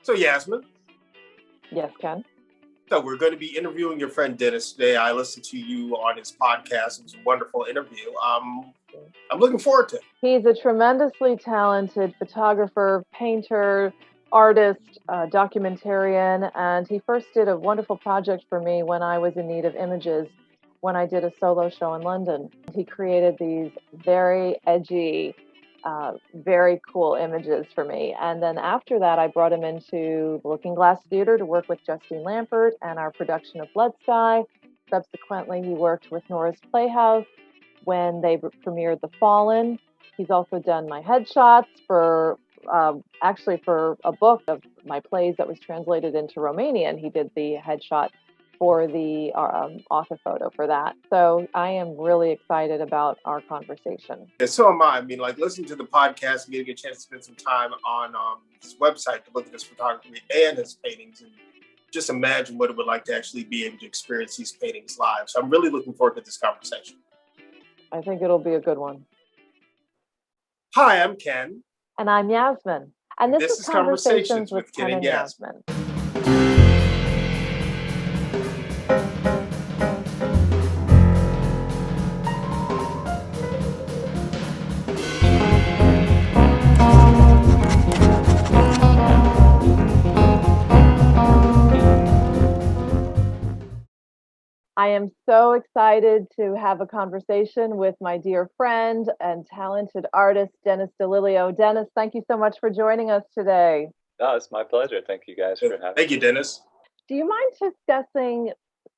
So Yasmine, Yes, Ken. so we're going to be interviewing your friend Dennis today. I listened to you on his podcast. It was a wonderful interview. I'm looking forward to it. He's a tremendously talented photographer, painter, artist, documentarian, and he first did a wonderful project for me when I was in need of images when I did a solo show in London. He created these very edgy, very cool images for me. And then after that, I brought him into the Looking Glass Theater to work with Justine Lampert and our production of Blood Sky. Subsequently, he worked with Nora's Playhouse when they premiered The Fallen. He's also done my headshots for actually for a book of my plays that was translated into Romanian. He did the headshot for the author photo for that. So I am really excited about our conversation. And so am I. I mean, like listening to the podcast and getting a chance to spend some time on his website to look at his photography and his paintings, and just imagine what it would like to actually be able to experience these paintings live. So I'm really looking forward to this conversation. I think it'll be a good one. Hi, I'm Ken. And I'm Yasmine. And this is Conversations with Ken and Yasmine. I am so excited to have a conversation with my dear friend and talented artist, Dennis Dalelio. Dennis, thank you so much for joining us today. Oh, it's my pleasure. Thank you guys for having me. Thank you, Dennis. Do you mind discussing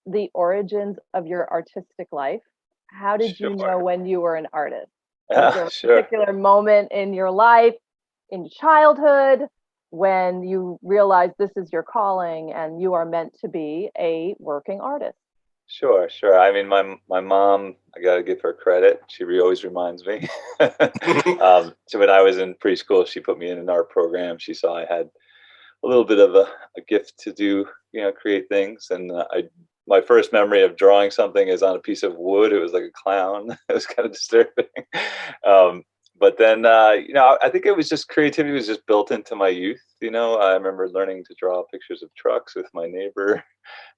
the origins of your artistic life? How did you know when you were an artist? Was there a particular moment in your life, in childhood, when you realized this is your calling and you are meant to be a working artist? Sure. I mean, my mom, I got to give her credit. She always reminds me. So when I was in preschool, she put me in an art program. She saw I had a little bit of a gift to do, create things. And my first memory of drawing something is on a piece of wood. It was like a clown. It was kind of disturbing. But then, I think it was just creativity was just built into my youth. I remember learning to draw pictures of trucks with my neighbor,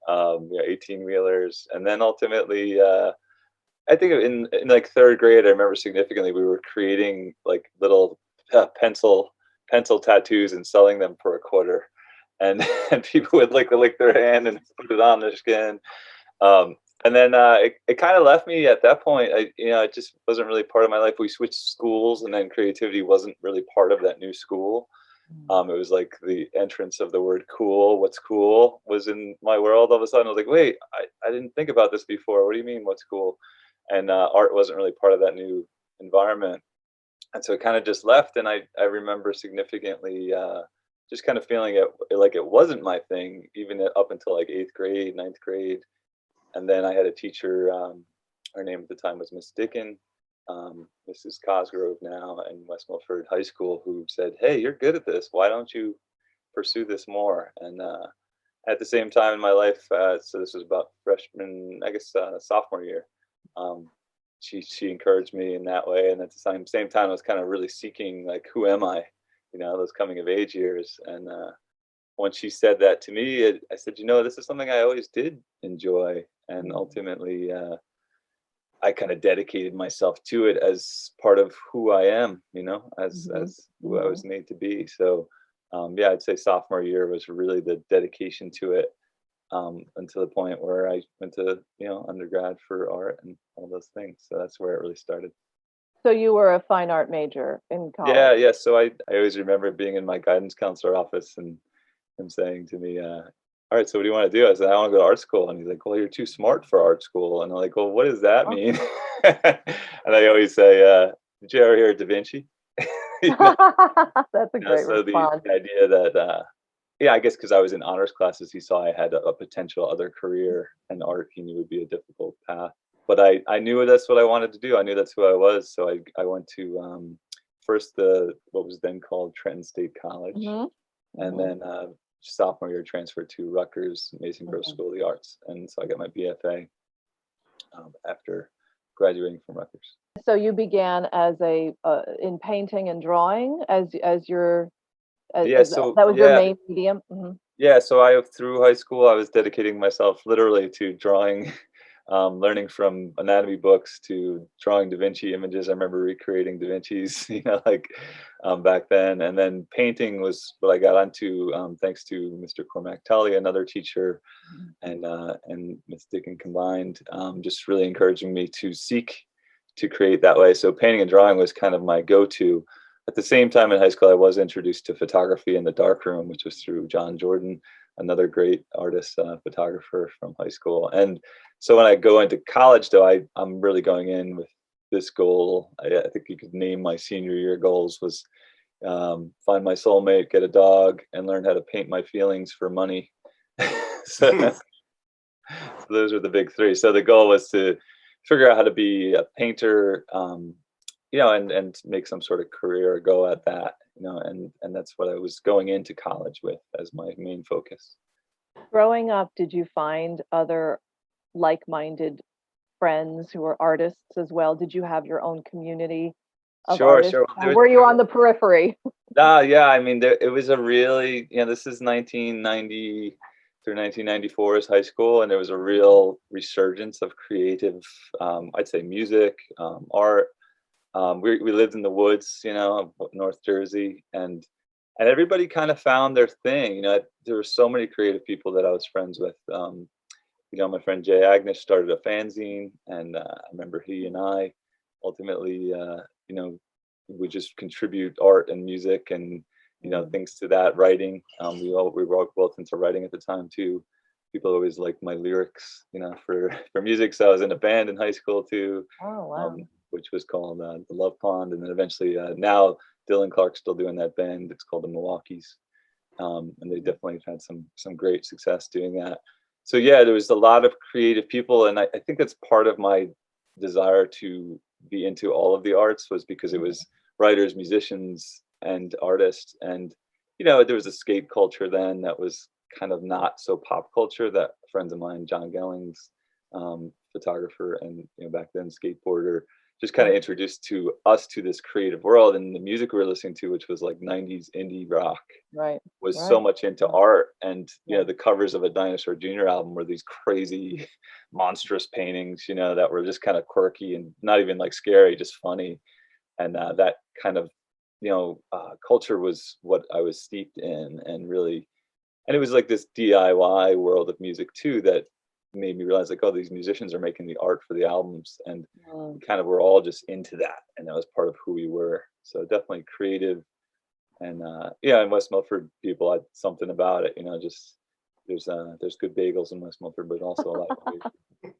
18-wheelers. And then ultimately, I think in like third grade, I remember significantly, we were creating like little pencil tattoos and selling them for $0.25. And people would lick their hand and put it on their skin. And then it kind of left me at that point. It just wasn't really part of my life. We switched schools, and then creativity wasn't really part of that new school. It was like the entrance of the word cool. What's cool was in my world. All of a sudden, I was like, wait, I didn't think about this before. What do you mean, what's cool? And art wasn't really part of that new environment. And so it kind of just left. And I remember significantly just kind of feeling like it wasn't my thing, even up until like 8th grade, 9th grade. And then I had a teacher, her name at the time was Miss Dickin, Mrs. Cosgrove now in West Milford High School, who said, hey, you're good at this. Why don't you pursue this more? And at the same time in my life, so this was about freshman, I guess sophomore year, she encouraged me in that way. And at the same time, I was kind of really seeking, like, who am I? Those coming of age years. And once she said that to me, I said, this is something I always did enjoy. And ultimately, I kind of dedicated myself to it as part of who I am, as who I was made to be. So, I'd say sophomore year was really the dedication to it, until the point where I went to, undergrad for art and all those things. So that's where it really started. So you were a fine art major in college? Yeah. So I always remember being in my guidance counselor office and him saying to me, all right, so what do you want to do? I said, I want to go to art school. And he's like, well, you're too smart for art school. And I'm like, well, what does that mean? And I always say, did you ever hear of Da Vinci? That's a great response. The idea that, I guess because I was in honors classes, he saw I had a potential other career, and art he knew would be a difficult path. But I knew that's what I wanted to do. I knew that's who I was. So I went to first what was then called Trenton State College. And then sophomore year transferred to Rutgers Mason Grove School of the Arts, and so I got my BFA after graduating from Rutgers. So you began as in painting and drawing as your Yeah, so That was your yeah, main medium? Hmm. yeah. So through high school, I was dedicating myself literally to drawing, learning from anatomy books to drawing Da Vinci images. I remember recreating Da Vinci's, like back then. And then painting was what I got onto, thanks to Mr. Cormac Tully, another teacher, and Miss Dickin combined, just really encouraging me to seek to create that way. So painting and drawing was kind of my go-to. At the same time in high school, I was introduced to photography in the darkroom, which was through John Jordan, another great artist, photographer from high school. And so when I go into college, though, I'm really going in with this goal. I think you could name my senior year goals was find my soulmate, get a dog, and learn how to paint my feelings for money. So those are the big three. So the goal was to figure out how to be a painter, and make some sort of career or go at that, and that's what I was going into college with as my main focus. Growing up, did you find other like-minded friends who were artists as well? Did you have your own community of Sure, artists? sure. Or were you on the periphery? Yeah, I mean, it was a really, this is 1990 through 1994 is high school, and there was a real resurgence of creative, I'd say music, art. We lived in the woods, North Jersey, and everybody kind of found their thing. There were so many creative people that I was friends with. My friend Jay Agnish started a fanzine, and I remember he and I ultimately, would just contribute art and music and things to that writing. We were both into writing at the time too. People always liked my lyrics, for music. So I was in a band in high school too, Oh, wow. which was called the Love Pond, and then eventually now Dylan Clark's still doing that band. It's called the Milwaukees, and they definitely had some great success doing that. So yeah, there was a lot of creative people, and I think that's part of my desire to be into all of the arts was because it was writers, musicians, and artists, and there was a skate culture then that was kind of not so pop culture. That friends of mine, John Gellings, photographer and back then skateboarder, just kind of introduced to us to this creative world, and the music we were listening to, which was like 90s indie rock, Right. was so much into art. And Yeah. the covers of a Dinosaur Jr. album were these crazy monstrous paintings, that were just kind of quirky and not even like scary, just funny. And that kind of culture was what I was steeped in, and really, and it was like this DIY world of music too that made me realize, like, oh, these musicians are making the art for the albums, and we kind of were all just into that, and that was part of who we were. So definitely creative. And in West Milford, people had something about it, just there's good bagels in West Milford, but also a lot of food.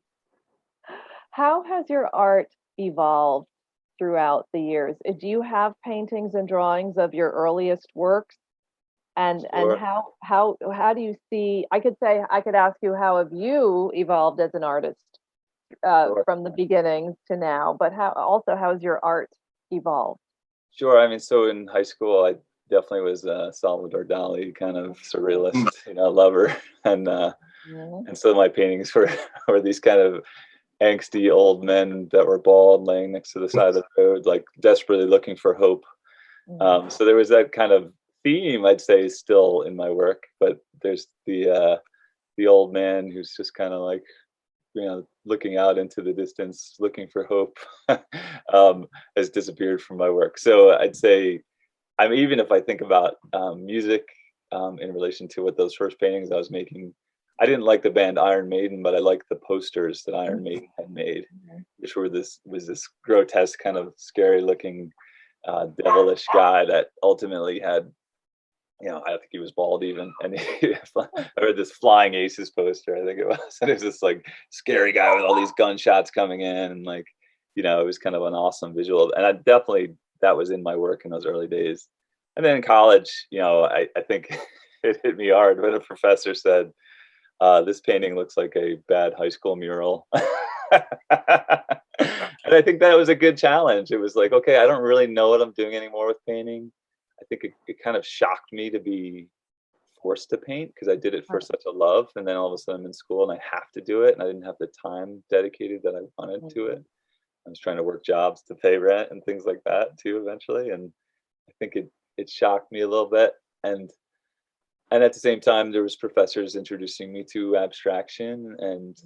How has your art evolved throughout the years? Do you have paintings and drawings of your earliest works? And Sure. how do you see? I could ask you, how have you evolved as an artist Sure. from the beginnings to now? But how has your art evolved? Sure. I mean, so in high school, I definitely was a Salvador Dali kind of surrealist, lover, and Mhm. and so my paintings were were these kind of angsty old men that were bald, laying next to the side of the road, like desperately looking for hope. So there was that kind of theme, I'd say, is still in my work, but there's the old man who's just kind of like, looking out into the distance, looking for hope, has disappeared from my work. So I'd say, even if I think about music in relation to what those first paintings I was making, I didn't like the band Iron Maiden, but I liked the posters that Iron Maiden had made, which was this grotesque, kind of scary looking, devilish guy that ultimately had, I don't think he was bald even, and I read this Flying Aces poster, I think it was, and it was this like scary guy with all these gunshots coming in, and like, it was kind of an awesome visual, and I definitely, that was in my work in those early days. And then in college, I think it hit me hard when a professor said, this painting looks like a bad high school mural. And I think that was a good challenge. It was like, okay, I don't really know what I'm doing anymore with painting. I think it kind of shocked me to be forced to paint, because I did it for such a love, and then all of a sudden I'm in school and I have to do it, and I didn't have the time dedicated that I wanted to it. I was trying to work jobs to pay rent and things like that too eventually, and I think it shocked me a little bit. and at the same time, there was professors introducing me to abstraction, and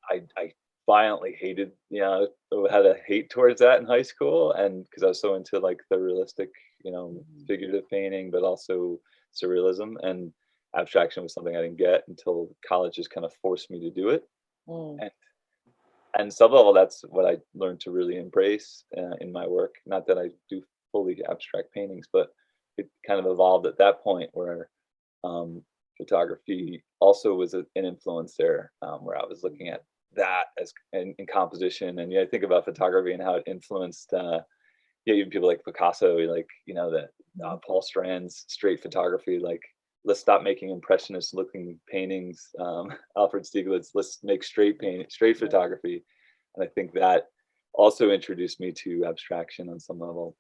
I violently hated, had a hate towards that in high school, and because I was so into like the realistic, figurative painting, but also surrealism, and abstraction was something I didn't get until college just kind of forced me to do it. And some level, that's what I learned to really embrace in my work. Not that I do fully abstract paintings, but it kind of evolved at that point where photography also was an influence there, where I was looking at that as in composition. And I think about photography and how it influenced even people like Picasso, like that Paul Strand's straight photography, like let's stop making impressionist looking paintings. Alfred Stieglitz, let's make straight photography. And I think that also introduced me to abstraction on some level.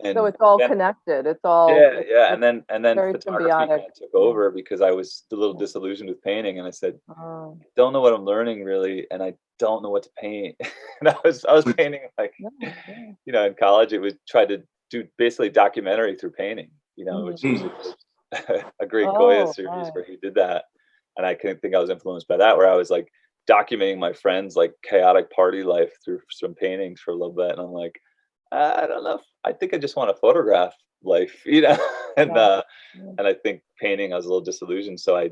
And so it's all connected. It's all and then photography kind of took over because I was a little disillusioned with painting, and I said, I don't know what I'm learning really, and I don't know what to paint. And I was painting like in college. It was try to do basically documentary through painting, which was a great Goya series where he did that, and I think I was influenced by that, where I was like documenting my friends' like chaotic party life through some paintings for a little bit, and I'm like, I don't know. I think I just want to photograph life, and I think painting, I was a little disillusioned. So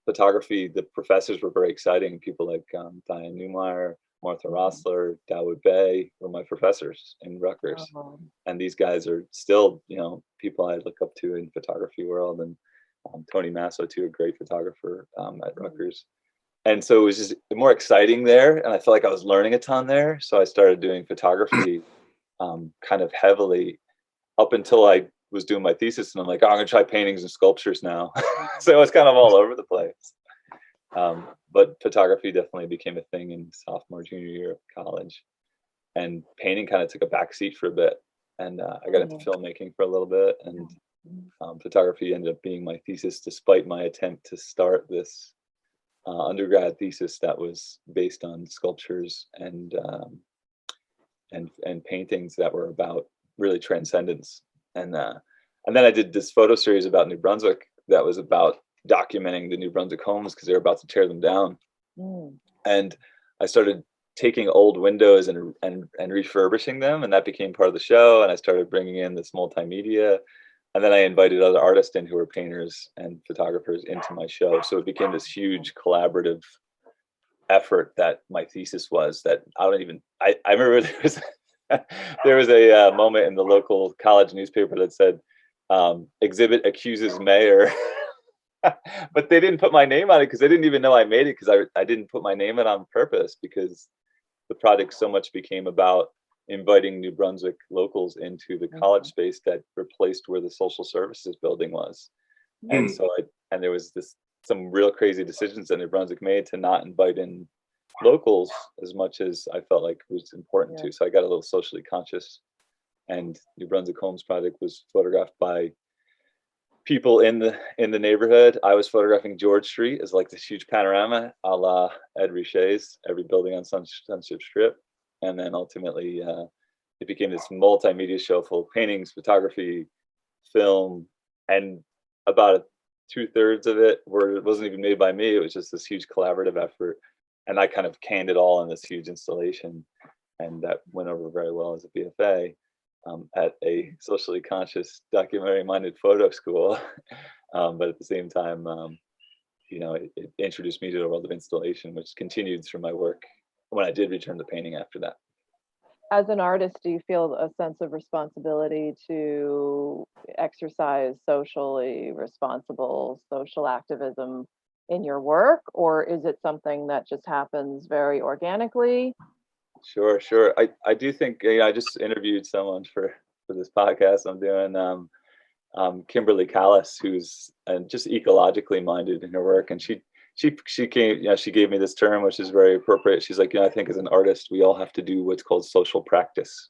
photography, the professors were very exciting. People like Diane Newmeyer, Martha Rossler, Dawood Bey were my professors in Rutgers. And these guys are still, people I look up to in photography world. And Tony Masso too, a great photographer at Rutgers. And so it was just more exciting there. And I felt like I was learning a ton there. So I started doing photography kind of heavily up until I was doing my thesis, and I'm like, I'm gonna try paintings and sculptures now. So it was kind of all over the place. But photography definitely became a thing in sophomore, junior year of college, and painting kind of took a backseat for a bit. And I got into filmmaking for a little bit, and photography ended up being my thesis, despite my attempt to start this undergrad thesis that was based on sculptures and paintings that were about really transcendence. And then I did this photo series about New Brunswick that was about documenting the New Brunswick homes because they were about to tear them down. And I started taking old windows and refurbishing them, and that became part of the show. And I started bringing in this multimedia, and then I invited other artists in who were painters and photographers into my show. So it became this huge collaborative effort that my thesis was. That I remember there was a moment in the local college newspaper that said exhibit accuses mayor. But they didn't put my name on it because they didn't even know I made it, because I didn't put my name in on purpose, because the project so much became about inviting New Brunswick locals into the college space that replaced where the social services building was. And so there was some real crazy decisions that New Brunswick made to not invite in locals as much as I felt like it was important to. So I got a little socially conscious, and New Brunswick Homes Project was photographed by people in the neighborhood. I was photographing George Street as like this huge panorama, a la Ed Richet's Every Building on Sunset Strip. And then ultimately it became this multimedia show full of paintings, photography, film, and about 2/3 of it wasn't even made by me. It was just this huge collaborative effort. And I kind of canned it all in this huge installation. And that went over very well as a BFA. At a socially conscious, documentary-minded photo school, but at the same time, it introduced me to the world of installation, which continued through my work when I did return to painting after that. As an artist, do you feel a sense of responsibility to exercise socially responsible social activism in your work, or is it something that just happens very organically? Sure. I do think, I just interviewed someone for this podcast I'm doing, Kimberly Callis, who's just ecologically minded in her work, and she came, she gave me this term, which is very appropriate. She's like, I think as an artist, we all have to do what's called social practice,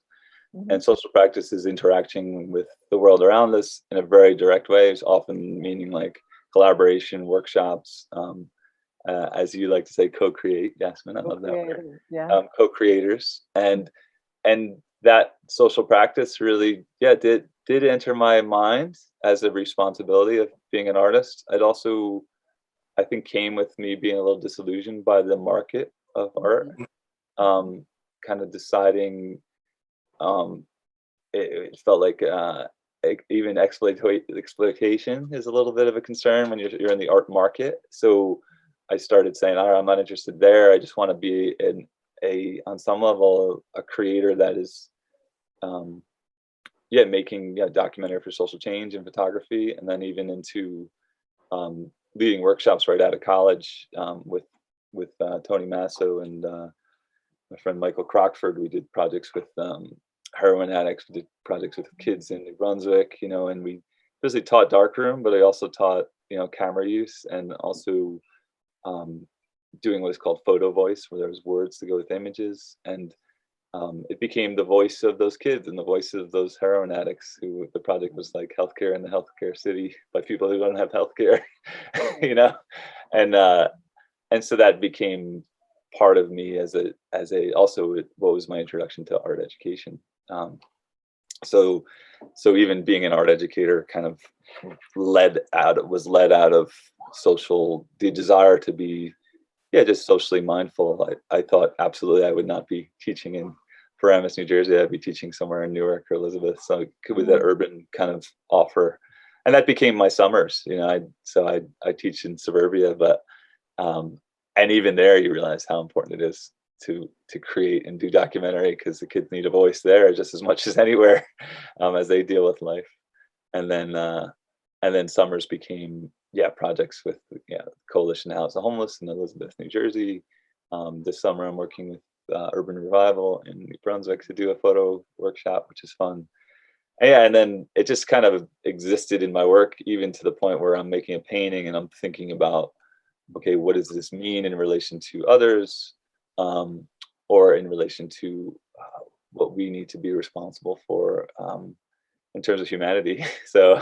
and social practice is interacting with the world around us in a very direct way. It's often meaning like collaboration, workshops. As you like to say, co-create, Yasmine, I love that word. Yeah. Co-creators, and that social practice really, did did enter my mind as a responsibility of being an artist. It also, I think, came with me being a little disillusioned by the market of art. Kind of deciding, it felt like even exploitation is a little bit of a concern when you're in the art market. So I started saying, all right, I'm not interested there. I just want to be on some level a creator that is making documentary for social change and photography, and then even into leading workshops right out of college with Tony Masso and my friend Michael Crockford. We did projects with heroin addicts. We did projects with kids in New Brunswick, and we basically taught darkroom, but I also taught camera use, and also doing what is called photo voice, where there was words to go with images. And it became the voice of those kids and the voice of those heroin addicts, who the project was like healthcare in the healthcare city by people who don't have healthcare, and so that became part of me as a also what was my introduction to art education. So even being an art educator kind of was led out of the desire to be just socially mindful. I thought absolutely I would not be teaching in Paramus, New Jersey. I'd be teaching somewhere in Newark or Elizabeth. So with that urban kind of offer, and that became my summers. I teach in suburbia, but and even there, you realize how important it is to create and do documentary, because the kids need a voice there just as much as anywhere, as they deal with life. And then summers became projects with Coalition House the Homeless in Elizabeth, New Jersey. This summer I'm working with Urban Revival in New Brunswick to do a photo workshop, which is fun. And then it just kind of existed in my work, even to the point where I'm making a painting and I'm thinking about, okay, what does this mean in relation to others, or in relation to what we need to be responsible for in terms of humanity. So,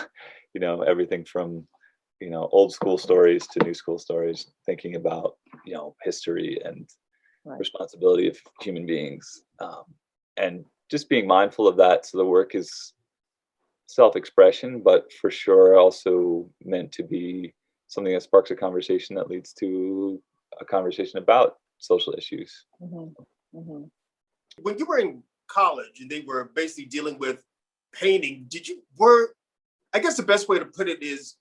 everything from old school stories to new school stories, thinking about history and responsibility of human beings, and just being mindful of that. So the work is self-expression, but for sure also meant to be something that sparks a conversation that leads to a conversation about social issues. When you were in college and they were basically dealing with painting, I guess the best way to put it is,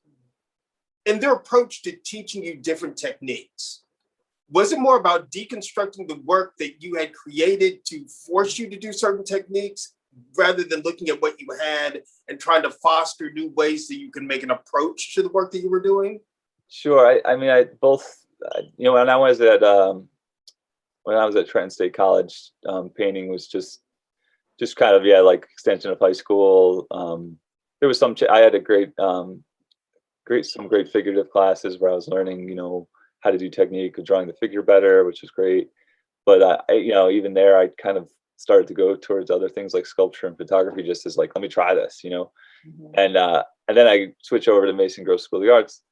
in their approach to teaching you different techniques, was it more about deconstructing the work that you had created to force you to do certain techniques, rather than looking at what you had and trying to foster new ways that you can make an approach to the work that you were doing? Sure. I both, when I was at Trenton State College, painting was just kind of, like extension of high school. There was I had some great figurative classes where I was learning, how to do technique of drawing the figure better, which was great. But even there, I kind of started to go towards other things like sculpture and photography, just as like, let me try this, And then I switched over to Mason Gross School of the Arts,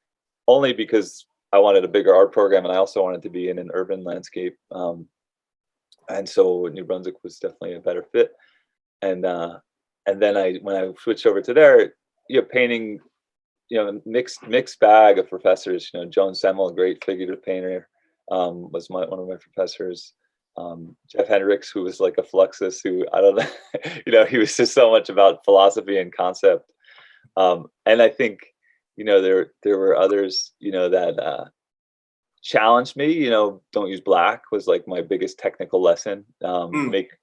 only because I wanted a bigger art program, and I also wanted to be in an urban landscape. And so New Brunswick was definitely a better fit. And then when I switched over to there, painting, mixed bag of professors. Joan Semmel, a great figurative painter, was one of my professors. Jeff Hendricks, who was like a Fluxus, who I don't know, he was just so much about philosophy and concept. And I think, there were others, that challenged me. Don't use black was like my biggest technical lesson.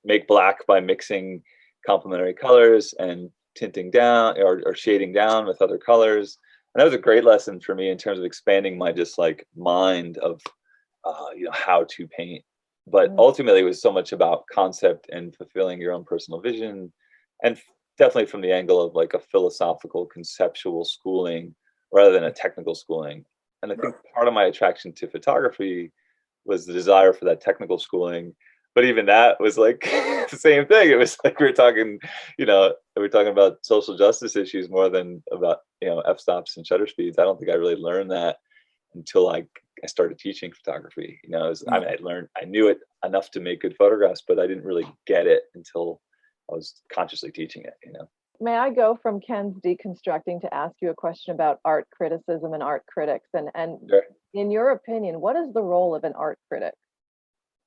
Make black by mixing complementary colors and tinting down or shading down with other colors. And that was a great lesson for me in terms of expanding my just like mind of how to paint. But ultimately it was so much about concept and fulfilling your own personal vision, and definitely from the angle of like a philosophical conceptual schooling rather than a technical schooling. And I think part of my attraction to photography was the desire for that technical schooling. But even that was like the same thing. It was like we were talking about social justice issues more than about, f-stops and shutter speeds. I don't think I really learned that until I started teaching photography. I knew it enough to make good photographs, but I didn't really get it until I was consciously teaching it. may I go from Ken's deconstructing to ask you a question about art criticism and art critics? And Sure. in your opinion, what is the role of an art critic?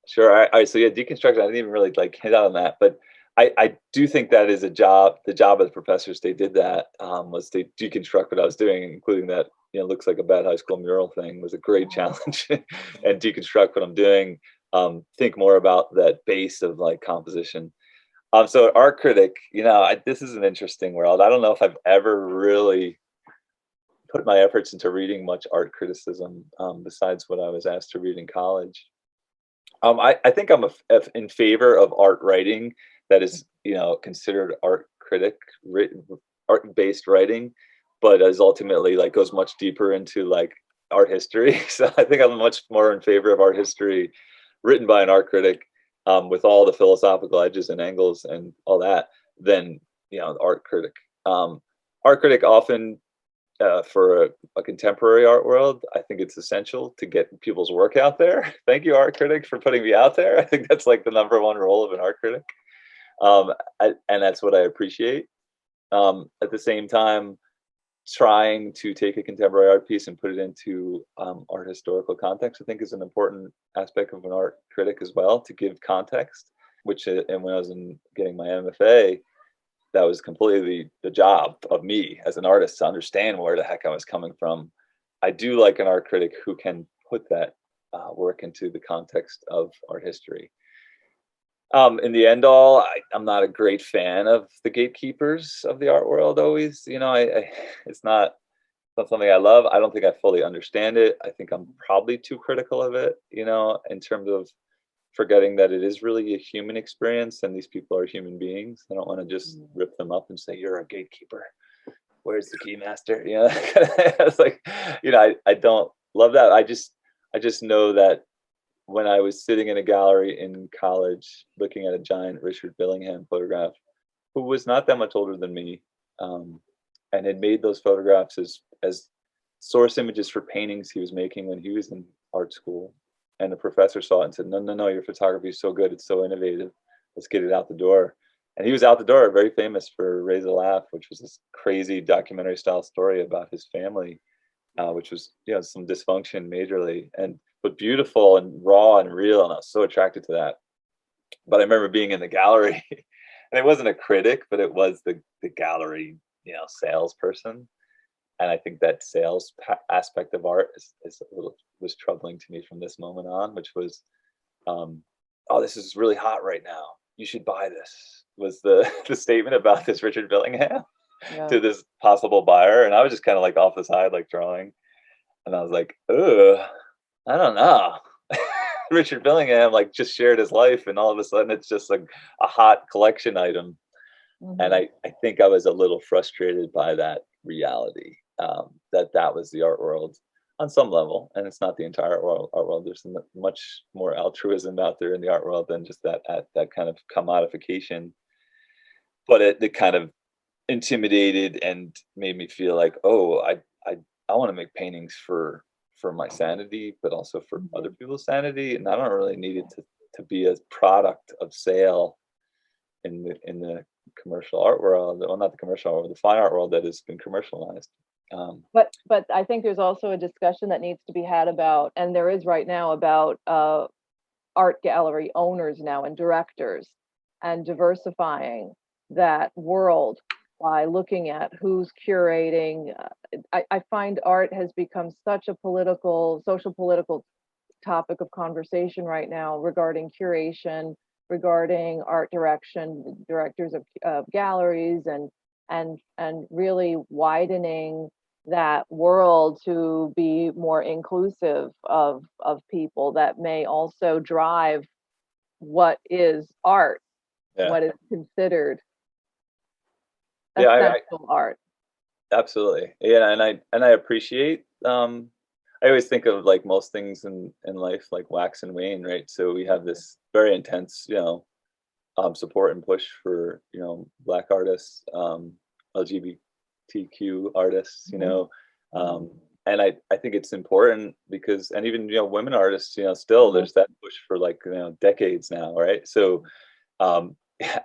Sure. All right. So yeah, deconstruction. I didn't even really like hit on that, but I do think that is a job. The job of the professors, they did that, was to deconstruct what I was doing, including that, looks like a bad high school mural thing was a great challenge, and deconstruct what I'm doing. Think more about that base of like composition. So art critic, this is an interesting world. I don't know if I've ever really put my efforts into reading much art criticism, besides what I was asked to read in college. I think I'm in favor of art writing that is, considered art critic, art-based writing, but is ultimately like goes much deeper into like art history. So I think I'm much more in favor of art history written by an art critic, with all the philosophical edges and angles and all that, than art critic. Art critic often, for a contemporary art world, I think it's essential to get people's work out there. Thank you, art critic, for putting me out there. I think that's like the number one role of an art critic, and that's what I appreciate. At the same time, trying to take a contemporary art piece and put it into art historical context, I think, is an important aspect of an art critic as well, to give context. Which, and when I was getting my MFA, that was completely the job of me as an artist, to understand where the heck I was coming from. I do like an art critic who can put that work into the context of art history. In the end all, I'm not a great fan of the gatekeepers of the art world always. It's not something I love. I don't think I fully understand it. I think I'm probably too critical of it, in terms of forgetting that it is really a human experience and these people are human beings. I don't want to just rip them up and say, you're a gatekeeper. Where's the key master? It's like, I don't love that. I just know that when I was sitting in a gallery in college looking at a giant Richard Billingham photograph, who was not that much older than me, and had made those photographs as source images for paintings he was making when he was in art school. And the professor saw it and said, no, your photography is so good. It's so innovative. Let's get it out the door. And he was out the door, very famous for Raise a Laugh, which was this crazy documentary style story about his family, which was, some dysfunction majorly, but beautiful and raw and real. And I was so attracted to that. But I remember being in the gallery, and it wasn't a critic, but it was the gallery, salesperson. And I think that sales aspect of art was troubling to me from this moment on, which was, oh, this is really hot right now. You should buy this, was the statement about this Richard Billingham to this possible buyer. And I was just kind of like off the side, like drawing. And I was like, oh, I don't know. Richard Billingham like just shared his life, and all of a sudden it's just like a hot collection item. Mm-hmm. And I think I was a little frustrated by that reality. That was the art world on some level, and it's not the entire art world. There's much more altruism out there in the art world than just that kind of commodification. But it kind of intimidated and made me feel like, oh, I want to make paintings for my sanity, but also for other people's sanity, and I don't really need it to be a product of sale in the commercial art world. Well, not the commercial art world, the fine art world that has been commercialized. But I think there's also a discussion that needs to be had about, and there is right now, about art gallery owners now and directors, and diversifying that world by looking at who's curating. I find art has become such a social political topic of conversation right now regarding curation, regarding art direction, directors of galleries, and really widening that world to be more inclusive of people that may also drive what is art, what is considered essential art. Absolutely. Yeah, and I appreciate, I always think of like most things in life like wax and wane, right? So we have this very intense, support and push for, Black artists, LGBTQ artists, and I think it's important because, and even, women artists, still there's that push for like, decades now, right? So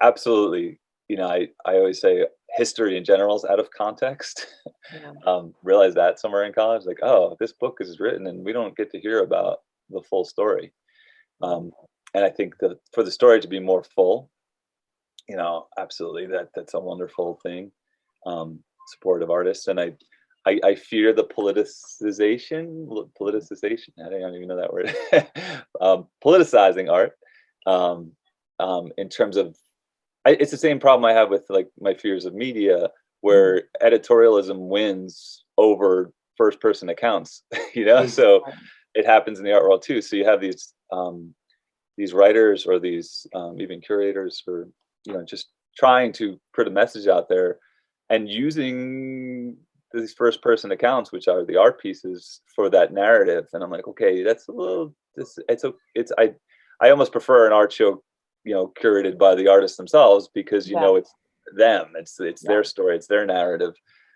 absolutely, I always say history in general is out of context. Yeah. Realized that somewhere in college, like, oh, this book is written and we don't get to hear about the full story. And I think that for the story to be more full, absolutely, that's a wonderful thing. Supportive artists, and I fear the politicization. I don't even know that word. Politicizing art, in terms of, it's the same problem I have with like my fears of media, where editorialism wins over first person accounts. So it happens in the art world too. So you have these writers or these even curators, or just trying to put a message out there and using these first person accounts, which are the art pieces, for that narrative. And I'm like, okay, that's a little, I almost prefer an art show curated by the artists themselves, because it's them, it's their story, it's their narrative.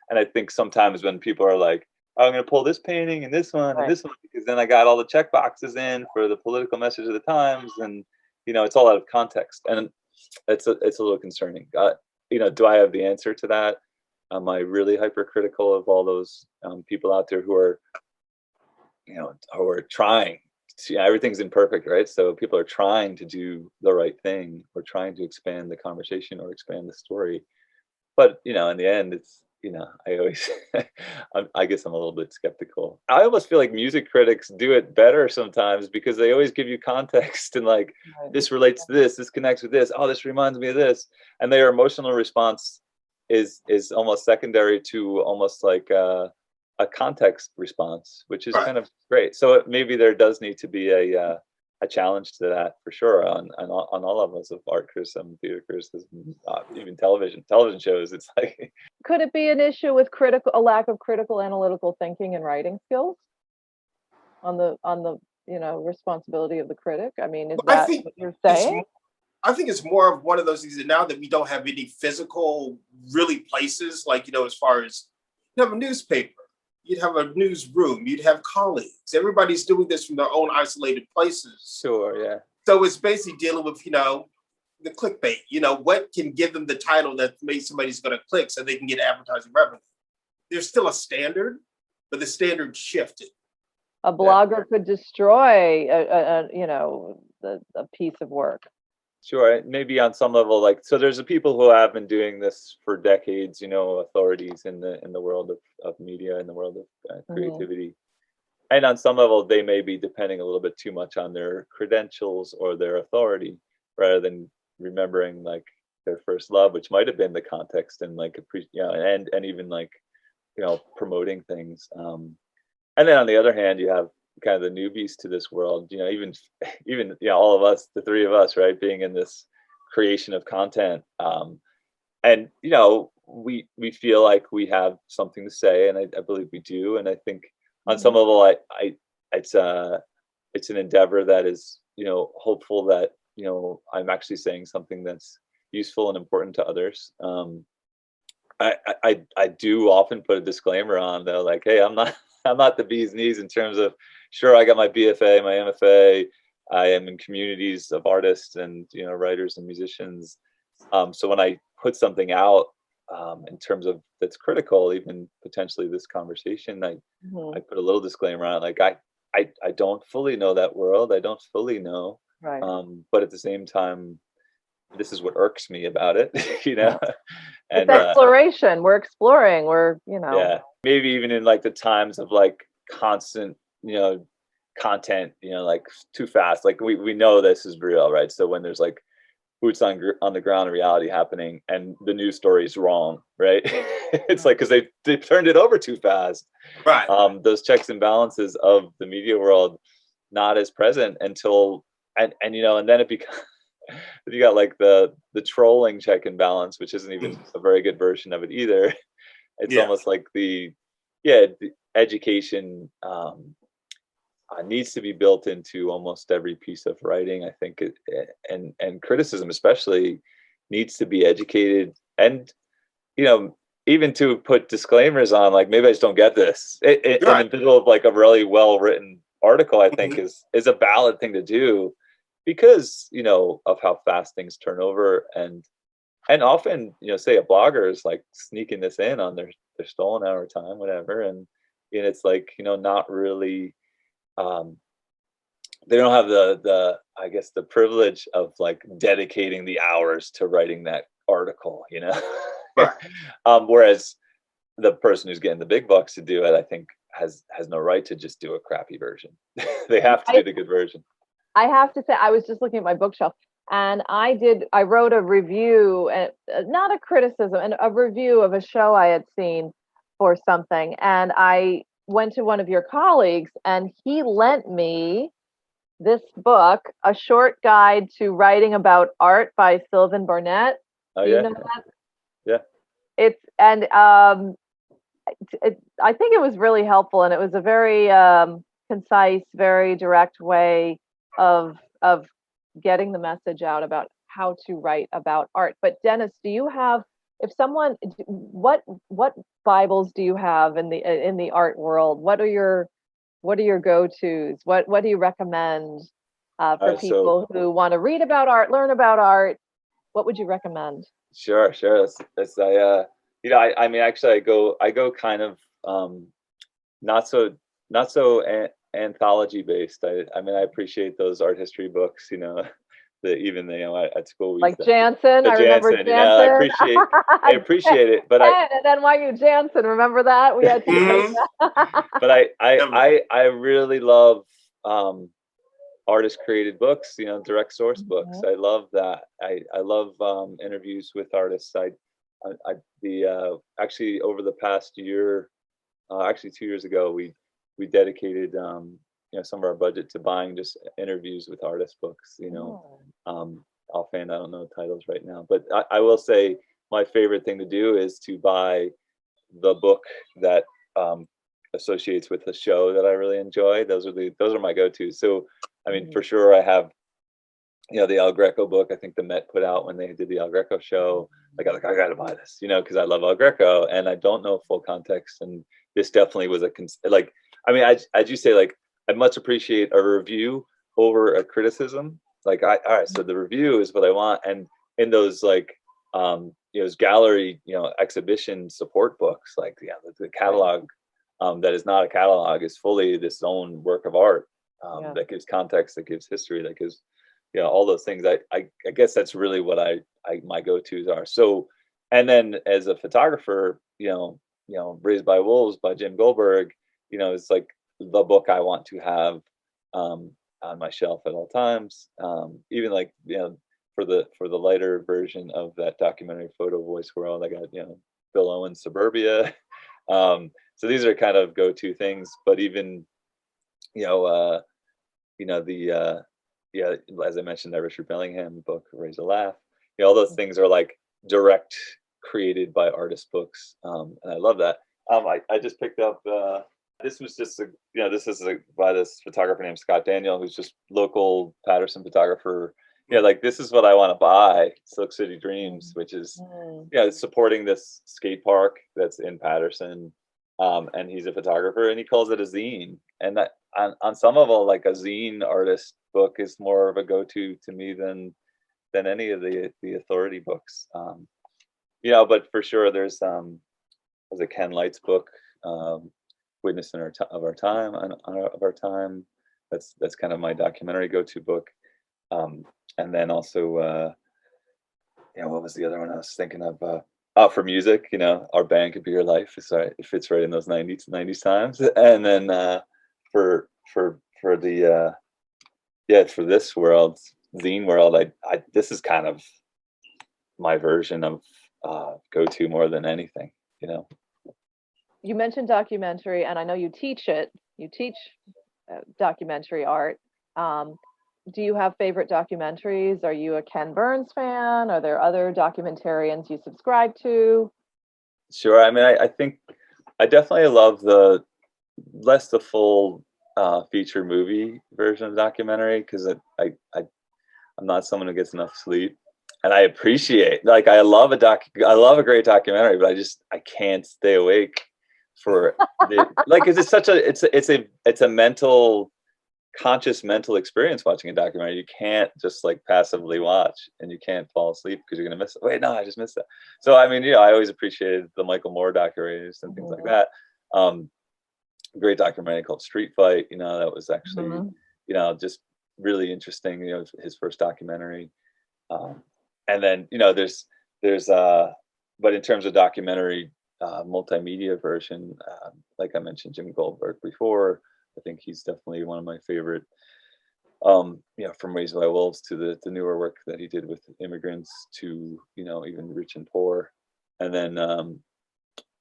And I think sometimes when people are like, oh, I'm going to pull this painting and this one and this one, because then I got all the check boxes in for the political message of the times, and it's all out of context, and it's a little concerning. Do I have the answer to that? Am I really hypercritical of all those people out there who are trying to, everything's imperfect, right? So people are trying to do the right thing, or trying to expand the conversation or expand the story. But in the end, it's I always I guess I'm a little bit skeptical. I almost feel like music critics do it better sometimes, because they always give you context and like, this relates to this connects with this, oh, this reminds me of this, and their emotional response is almost secondary to almost like a context response, which is kind of great. So maybe there does need to be a challenge to that, for sure, on all of us, of art criticism, theater criticism, even television shows. It's like, could it be an issue with a lack of critical analytical thinking and writing skills on the responsibility of the critic? I mean, is that what you're saying? I think it's more of one of those things that now that we don't have any physical really places, like, as far as, you have a newspaper, you'd have a newsroom, you'd have colleagues. Everybody's doing this from their own isolated places. Sure, yeah. So it's basically dealing with, the clickbait, what can give them the title that makes somebody's going to click so they can get advertising revenue. There's still a standard, but the standard shifted. A blogger could destroy a piece of work. Sure, maybe on some level, like, so there's the people who have been doing this for decades, authorities in the world of media, in the world of creativity. And on some level, they may be depending a little bit too much on their credentials or their authority, rather than remembering like their first love, which might have been the context and like and even like promoting things. And then on the other hand, you have kind of the newbies to this world, even all of us, the three of us, right, being in this creation of content, and we feel like we have something to say, and I believe we do. And I think on some level, it's an endeavor that is hopeful that I'm actually saying something that's useful and important to others. I do often put a disclaimer on, though, like, hey, I'm not the bee's knees in terms of, sure, I got my BFA, my MFA, I am in communities of artists and writers and musicians. So when I put something out in terms of that's critical, even potentially this conversation, I put a little disclaimer on it, like I don't fully know that world, I don't fully know, right. But at the same time, this is what irks me about it, And it's exploration. We're exploring. We're, yeah, maybe even in like the times of like constant, content, like too fast. Like we know this is real, right? So when there's like boots on the ground reality happening, and the news story is wrong, right? It's like because they turned it over too fast, right? Those checks and balances of the media world not as present until and then it becomes. You got like the trolling check and balance, which isn't even a very good version of it either. It's almost like the education needs to be built into almost every piece of writing. I think and criticism especially needs to be educated, and even to put disclaimers on, like, maybe I just don't get this in the middle of like a really well written article, I think is a valid thing to do, because of how fast things turn over, and and often, say a blogger is like sneaking this in on their stolen hour time, whatever, and it's like, not really, they don't have the I guess the privilege of like dedicating the hours to writing that article, Right. Whereas the person who's getting the big bucks to do it, I think has no right to just do a crappy version. They have to do the good version. I have to say, I was just looking at my bookshelf, and I wrote a review, not a criticism, and a review of a show I had seen for something. And I went to one of your colleagues, and he lent me this book, A Short Guide to Writing About Art by Sylvan Barnett. Oh, Do yeah. you know that? Yeah. I think it was really helpful, and it was a very concise, very direct way of getting the message out about how to write about art. But Dennis, do you have, what Bibles do you have in the art world? What are your go-tos? What do you recommend for people who want to read about art, learn about art? What would you recommend? Sure. That's I mean, actually, I go kind of not so anthology based. I mean, I appreciate those art history books, even at school, like Jansen. I remember Jansen. I appreciate it, but and NYU Jansen. Remember that we had to take that. But I really love artist created books, direct source books. I love that. I love interviews with artists. Actually over the past year, actually 2 years ago, we dedicated some of our budget to buying just interviews with artist books. Offhand, I don't know titles right now, but I will say my favorite thing to do is to buy the book that associates with the show that I really enjoy. Those are my go-tos. So I mean, for sure, I have the El Greco book. I think the Met put out when they did the El Greco show. Like, I got to buy this, because I love El Greco, and I don't know full context. And this definitely was I mean, as you say, like, I much appreciate a review over a criticism. Like, all right, so the review is what I want. And in those those gallery, exhibition support books, like the catalog that is not a catalog is fully this own work of art that gives context, that gives history, that gives all those things. I guess that's really what my go-tos are. So, and then as a photographer, Raised by Wolves by Jim Goldberg, it's like the book I want to have on my shelf at all times. Even like for the lighter version of that documentary Photo Voice World, I got Bill Owen's Suburbia. So these are kind of go-to things. But even as I mentioned, that Richard Bellingham book, Raise a Laugh, all those things are like direct created by artist books, and I love that. I just picked up this was just by this photographer named Scott Daniel, who's just local Patterson photographer. Like, this is what I want to buy, Silk City Dreams, which is supporting this skate park that's in Patterson, and he's a photographer, and he calls it a zine. And that on some level, like, a zine artist book is more of a go-to to me than any of the authority books. But for sure, there's was a Ken Light's book, Witness of Our Time. That's kind of my documentary go-to book. And then also, what was the other one I was thinking of? For music, Our Band Could Be Your Life. It fits right in those 90s times. And then for the for this world, zine world, this is kind of my version of go-to more than anything. You mentioned documentary, and I know you teach it. You teach documentary art. Do you have favorite documentaries? Are you a Ken Burns fan? Are there other documentarians you subscribe to? Sure. I mean, I think I definitely love the full feature movie version of documentary, because I'm not someone who gets enough sleep, and I appreciate, like, I love a great documentary, but I can't stay awake for like, 'cause it's a mental conscious mental experience watching a documentary. You can't just like passively watch, and you can't fall asleep because you're going to miss it. Wait, no, I just missed that. So, I mean, I always appreciated the Michael Moore documentaries and things like that. Great documentary called Street Fight, that was actually, just really interesting, his first documentary. And then, but in terms of documentary, multimedia version, like I mentioned Jim Goldberg before, I think he's definitely one of my favorite, from Raised by Wolves to the newer work that he did with immigrants to, even rich and poor. And then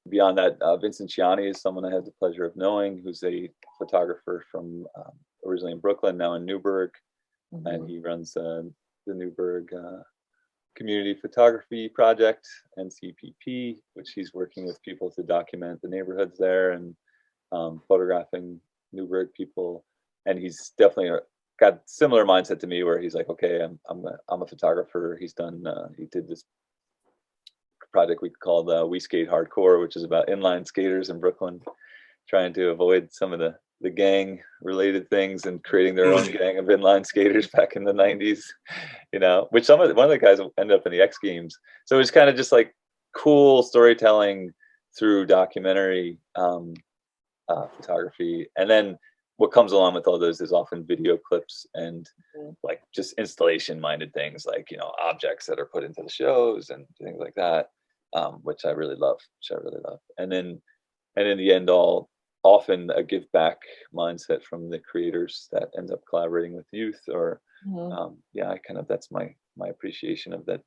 beyond that, Vincent Ciani is someone I had the pleasure of knowing, who's a photographer from originally in Brooklyn, now in Newburgh. And he runs the Newburgh Community Photography Project, NCPP, which he's working with people to document the neighborhoods there and photographing Newburgh people. And he's definitely got similar mindset to me, where he's like, okay, I'm a photographer. He did this project we called We Skate Hardcore, which is about inline skaters in Brooklyn trying to avoid some of the gang related things and creating their own gang of inline skaters back in the 90s, which one of the guys ended up in the X Games. So it's kind of just like cool storytelling through documentary photography. And then what comes along with all those is often video clips and like just installation minded things, like, objects that are put into the shows and things like that, which I really love. And then in the end, often a give back mindset from the creators that ends up collaborating with youth, or that's my appreciation of the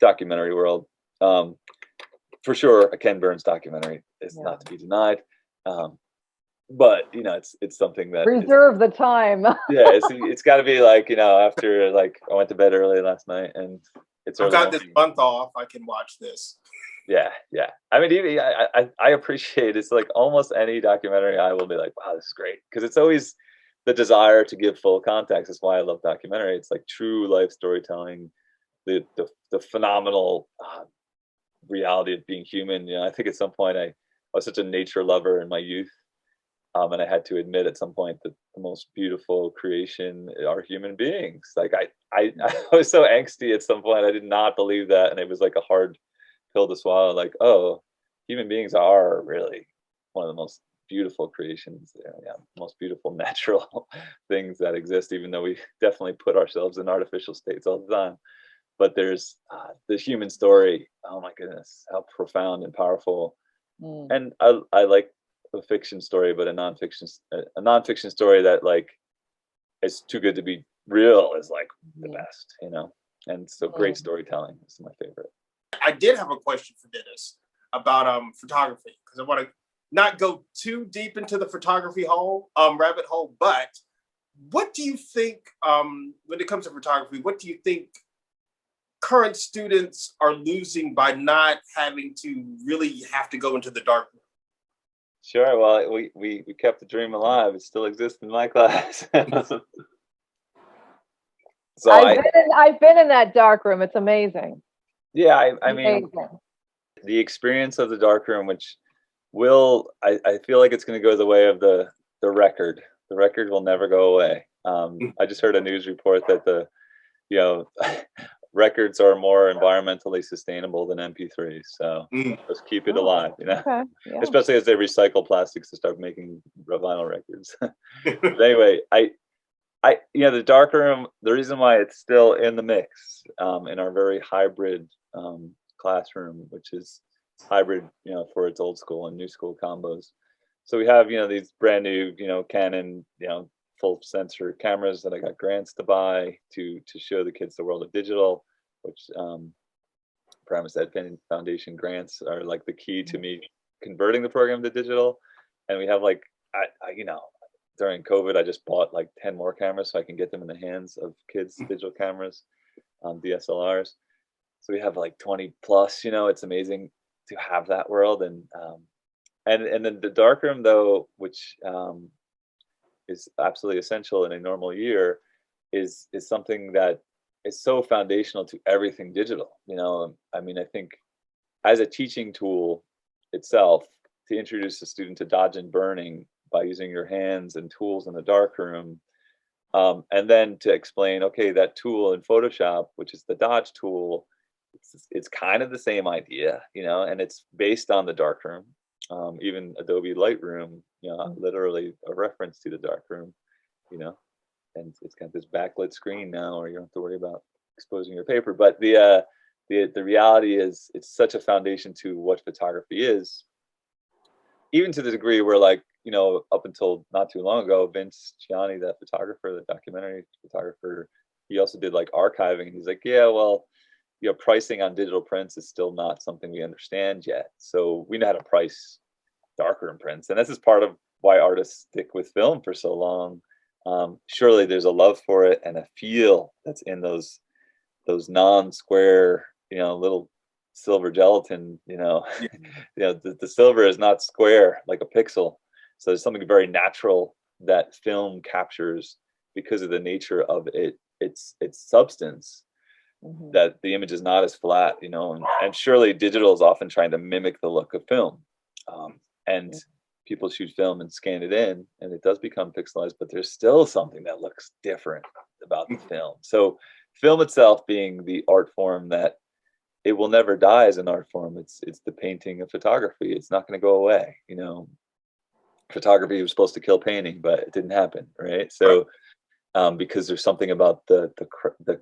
documentary world. For sure, a Ken Burns documentary is not to be denied, but it's something that reserve the time. It's got to be like, after like I went to bed early last night and I've got this month off, I can watch this. Yeah. I mean, I appreciate it's like almost any documentary I will be like, wow, this is great, because it's always the desire to give full context. That's why I love documentary. It's like true life storytelling, the phenomenal reality of being human. I think at some point I was such a nature lover in my youth, and I had to admit at some point that the most beautiful creation are human beings. Like I was so angsty at some point. I did not believe that, and it was like a hard pill to swallow. Like, oh, human beings are really one of the most beautiful creations, most beautiful natural things that exist, even though we definitely put ourselves in artificial states all the time. But there's the human story. Oh my goodness, how profound and powerful. And I like a fiction story, but a nonfiction story that like is too good to be real is like the best, and so great storytelling is my favorite. I did have a question for Dennis about photography, because I want to not go too deep into the photography rabbit hole, but what do you think, when it comes to photography, what do you think current students are losing by not having to really have to go into the dark room? Sure. Well, we kept the dream alive. It still exists in my class. So I've been in that dark room. It's amazing. Yeah, I mean, the experience of the darkroom, which I feel like it's going to go the way of the record. The record will never go away. I just heard a news report that records are more environmentally sustainable than MP3s. So let's keep it alive, Okay. Yeah. Especially as they recycle plastics to start making vinyl records. But anyway, the darkroom, the reason why it's still in the mix in our very hybrid classroom, which is hybrid, for its old school and new school combos. So we have, these brand new, Canon, full sensor cameras that I got grants to buy to show the kids the world of digital, which Paramus Ed Foundation grants are like the key to me converting the program to digital. And we have like, during COVID, I just bought like 10 more cameras so I can get them in the hands of kids, digital cameras, DSLRs. So we have like 20 plus, it's amazing to have that world. And then the darkroom though, which is absolutely essential in a normal year, is something that is so foundational to everything digital. I mean, I think as a teaching tool itself, to introduce a student to dodge and burning by using your hands and tools in the darkroom. And then to explain, okay, that tool in Photoshop, which is the dodge tool, it's kind of the same idea, and it's based on the darkroom. Even Adobe Lightroom, literally a reference to the darkroom, and it's got this backlit screen now, where you don't have to worry about exposing your paper. But the reality is, it's such a foundation to what photography is, even to the degree where, like, up until not too long ago, Vince Gianni, the photographer, the documentary photographer, he also did like archiving, and he's like, yeah, well, pricing on digital prints is still not something we understand yet. So we know how to price darkroom prints, and this is part of why artists stick with film for so long. Surely there's a love for it and a feel that's in those non-square, little silver gelatin. The silver is not square like a pixel. So there's something very natural that film captures because of the nature of its substance. Mm-hmm. That the image is not as flat, and surely digital is often trying to mimic the look of film. And people shoot film and scan it in, and it does become pixelized, but there's still something that looks different about the film. So film itself being the art form that it will never die as an art form. It's the painting of photography. It's not going to go away. Photography was supposed to kill painting, but it didn't happen, right? So because there's something about the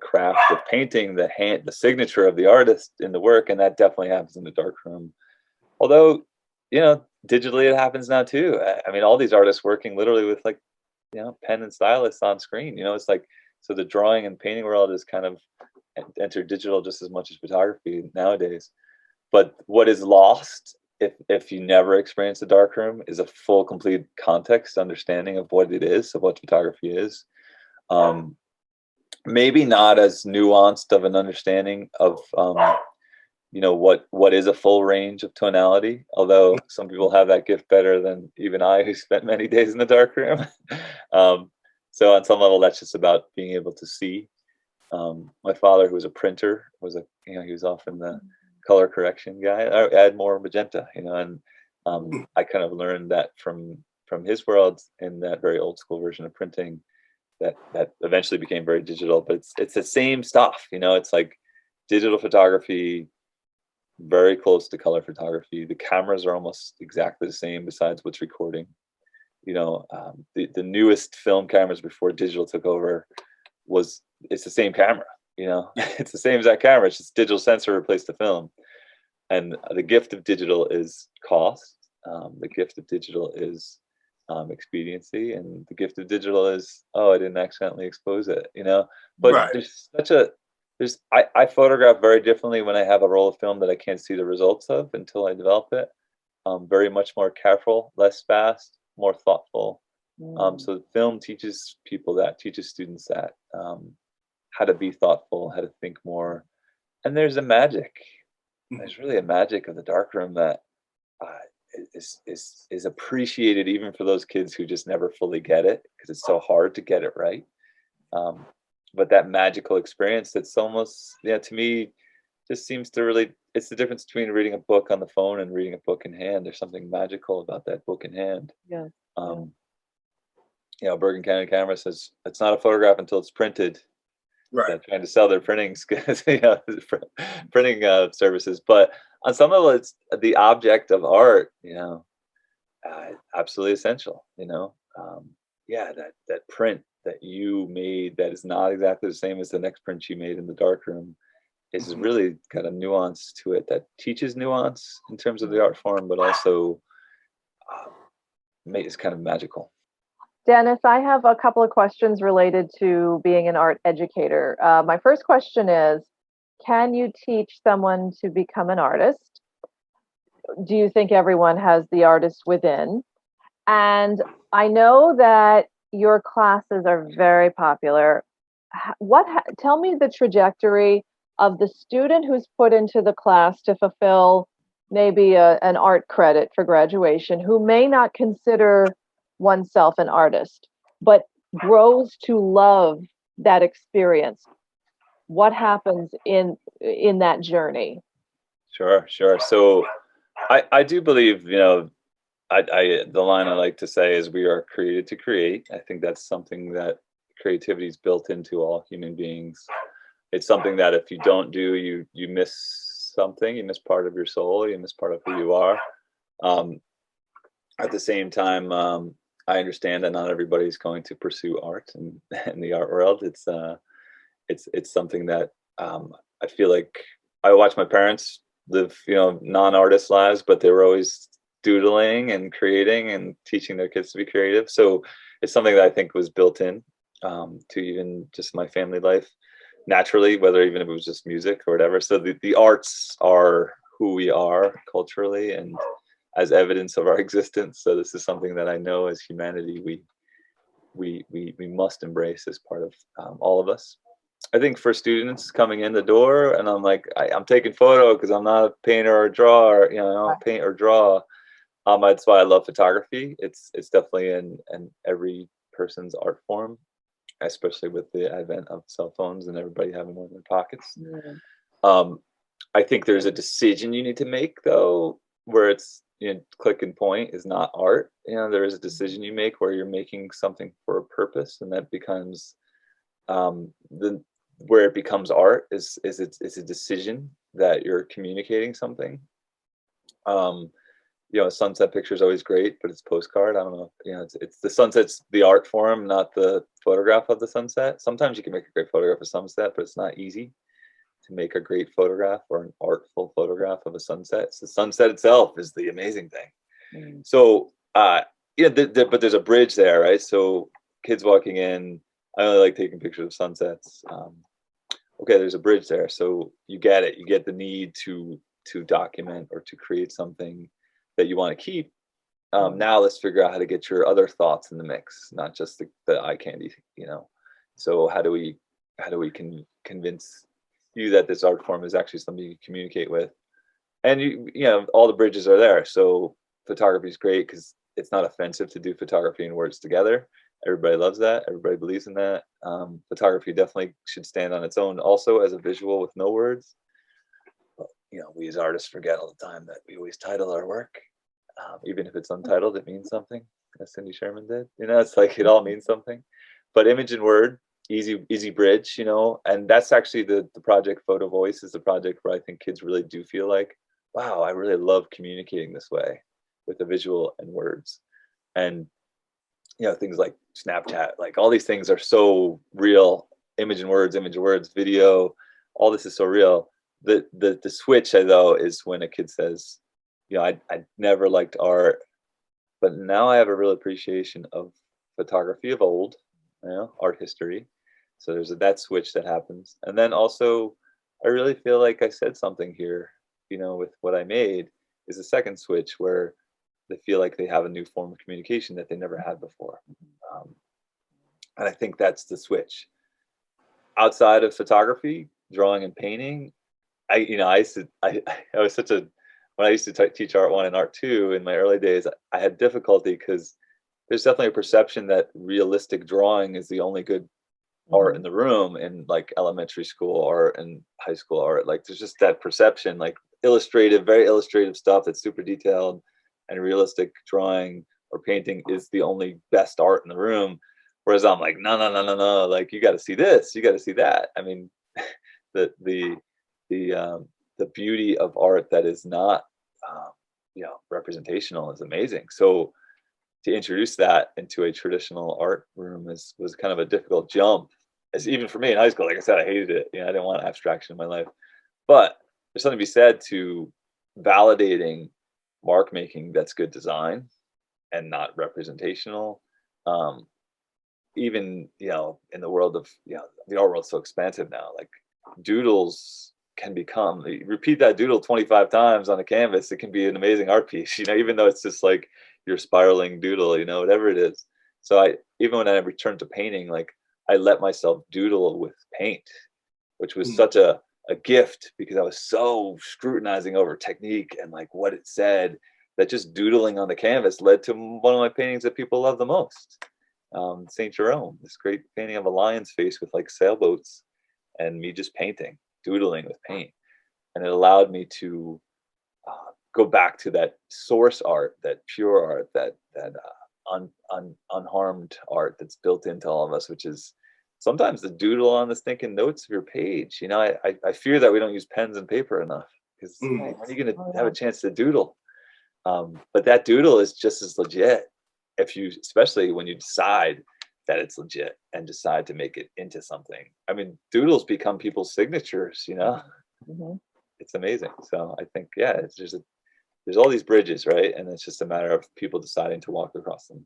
craft of painting, the signature of the artist in the work, and that definitely happens in the darkroom. Although, digitally it happens now too. I mean, all these artists working literally with pen and stylus on screen. It's like, so the drawing and painting world is kind of entered digital just as much as photography nowadays. But what is lost if you never experience the darkroom is a full, complete context understanding of what it is, of what photography is. Maybe not as nuanced of an understanding of what is a full range of tonality, although some people have that gift better than even I, who spent many days in the darkroom. So on some level, that's just about being able to see. My father, who was a printer, he was often the color correction guy. I add more magenta, and I kind of learned that from his world in that very old school version of printing that eventually became very digital. But it's the same stuff, it's like digital photography, very close to color photography. The cameras are almost exactly the same, besides what's recording. The newest film cameras before digital took over it's the same camera. It's the same exact camera. It's just digital sensor replaced the film. And the gift of digital is cost. The gift of digital is expediency, and the gift of digital is, I didn't accidentally expose it. But right. I photograph very differently when I have a roll of film that I can't see the results of until I develop it. Very much more careful, less fast, more thoughtful. So film teaches students that, how to be thoughtful, how to think more. And there's really a magic of the darkroom that is appreciated even for those kids who just never fully get it, because it's so hard to get it right. But that magical experience that's almost, to me, just seems to really, it's the difference between reading a book on the phone and reading a book in hand. There's something magical about that book in hand. Yeah. Bergen Cannon Camera says it's not a photograph until it's printed. Right. They're trying to sell their printing services, but on some level, it's the object of art. Absolutely essential. That print that you made that is not exactly the same as the next print you made in the darkroom is really got a nuance to it that teaches nuance in terms of the art form, but also is kind of magical. Dennis, I have a couple of questions related to being an art educator. My first question is, can you teach someone to become an artist? Do you think everyone has the artist within? And I know that your classes are very popular. Tell me the trajectory of the student who's put into the class to fulfill maybe an art credit for graduation, who may not consider oneself an artist, but grows to love that experience. What happens in that journey? Sure. So I do believe, the line I like to say is, we are created to create. I think that's something that creativity is built into all human beings. It's something that if you don't do, you miss something, you miss part of your soul, you miss part of who you are. At the same time, I understand that not everybody's going to pursue art and in the art world. It's something that I feel like I watch my parents live, non-artist lives, but they were always doodling and creating and teaching their kids to be creative. So it's something that I think was built in to even just my family life naturally, whether even if it was just music or whatever. So the arts are who we are culturally and as evidence of our existence. So this is something that I know as humanity we must embrace as part of all of us. I think for students coming in the door, and I'm like, I'm taking photo because I'm not a painter or a drawer, I don't paint or draw. That's why I love photography. It's definitely in every person's art form, especially with the advent of cell phones and everybody having one in their pockets. I think there's a decision you need to make though, where it's, click and point is not art. There is a decision you make where you're making something for a purpose, and that becomes where it becomes art is it's a decision that you're communicating something. A sunset picture is always great, but it's postcard. I don't know. It's the sunset's the art form, not the photograph of the sunset. Sometimes you can make a great photograph of sunset, but it's not easy to make a great photograph or an artful photograph of a sunset. It's the sunset itself is the amazing thing. So, but there's a bridge there, right? So kids walking in, I only like taking pictures of sunsets. Okay, there's a bridge there. So you get it. You get the need to document or to create something that you want to keep. Now let's figure out how to get your other thoughts in the mix, not just the eye candy, So how do we convince you that this art form is actually something you communicate with? And all the bridges are there. So photography is great because it's not offensive to do photography and words together. Everybody loves that. Everybody believes in that. Photography definitely should stand on its own also as a visual with no words. But, we as artists forget all the time that we always title our work. Even if it's untitled, it means something, as Cindy Sherman did. It's like it all means something. But image and word, easy bridge, and that's actually the project Photo Voice is the project where I think kids really do feel like, wow, I really love communicating this way with the visual and words. And things like Snapchat, like all these things are so real. Image and words, video, all this is so real. The switch though is when a kid says, I never liked art, but now I have a real appreciation of photography of old, art history. So there's that switch that happens. And then also, I really feel like I said something here, with what I made is a second switch where they feel like they have a new form of communication that they never had before. And I think that's the switch. Outside of photography, drawing and painting, I was such a, when I used to teach art 1 and art 2 in my early days, I had difficulty because there's definitely a perception that realistic drawing is the only good art in the room in like elementary school art and high school art. Like there's just that perception, like very illustrative stuff that's super detailed, and realistic drawing or painting is the only best art in the room. Whereas I'm like, no, like you got to see this, you got to see that. I mean, the beauty of art that is not representational is amazing. So to introduce that into a traditional art room was kind of a difficult jump, as even for me in high school. Like I said, I hated it. I didn't want abstraction in my life. But there's something to be said to validating mark making that's good design and not representational. Even in the world of the art world's so expansive now, like doodles can become, repeat that doodle 25 times on a canvas, it can be an amazing art piece, even though it's just like your spiraling doodle, whatever it is. So even when I returned to painting, like I let myself doodle with paint, which was such a gift, because I was so scrutinizing over technique and like what it said, that just doodling on the canvas led to one of my paintings that people love the most. Saint Jerome, this great painting of a lion's face with like sailboats, and me just doodling with paint. And it allowed me to go back to that source art, that pure art, that unharmed art that's built into all of us, which is sometimes the doodle on the stinking notes of your page. You know, I fear that we don't use pens and paper enough, because when are you going to have a chance to doodle? But that doodle is just as legit if you, especially when you decide that it's legit and decide to make it into something. I mean, doodles become people's signatures, you know. It's amazing. So I think, yeah, there's all these bridges, right? And it's just a matter of people deciding to walk across them.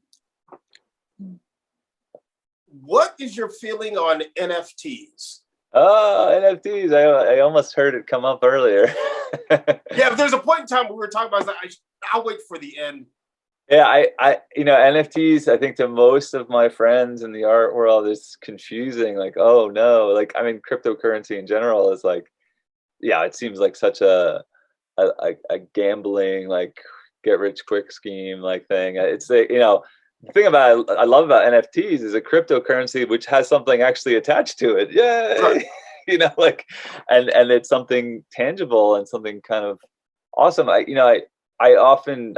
What is your feeling on NFTs? Oh, NFTs. I almost heard it come up earlier. Yeah, there's a point in time where we were talking about that. I'll wait for the end. Yeah, I NFTs, I think to most of my friends in the art world, it's confusing. Like, oh no, like, I mean, cryptocurrency in general is like, yeah, it seems like such a gambling, like, get rich quick scheme like thing. It's a, you know, the thing about I love about NFTs is a cryptocurrency which has something actually attached to it. Yay! Right. You know, like, and it's something tangible and something kind of awesome. I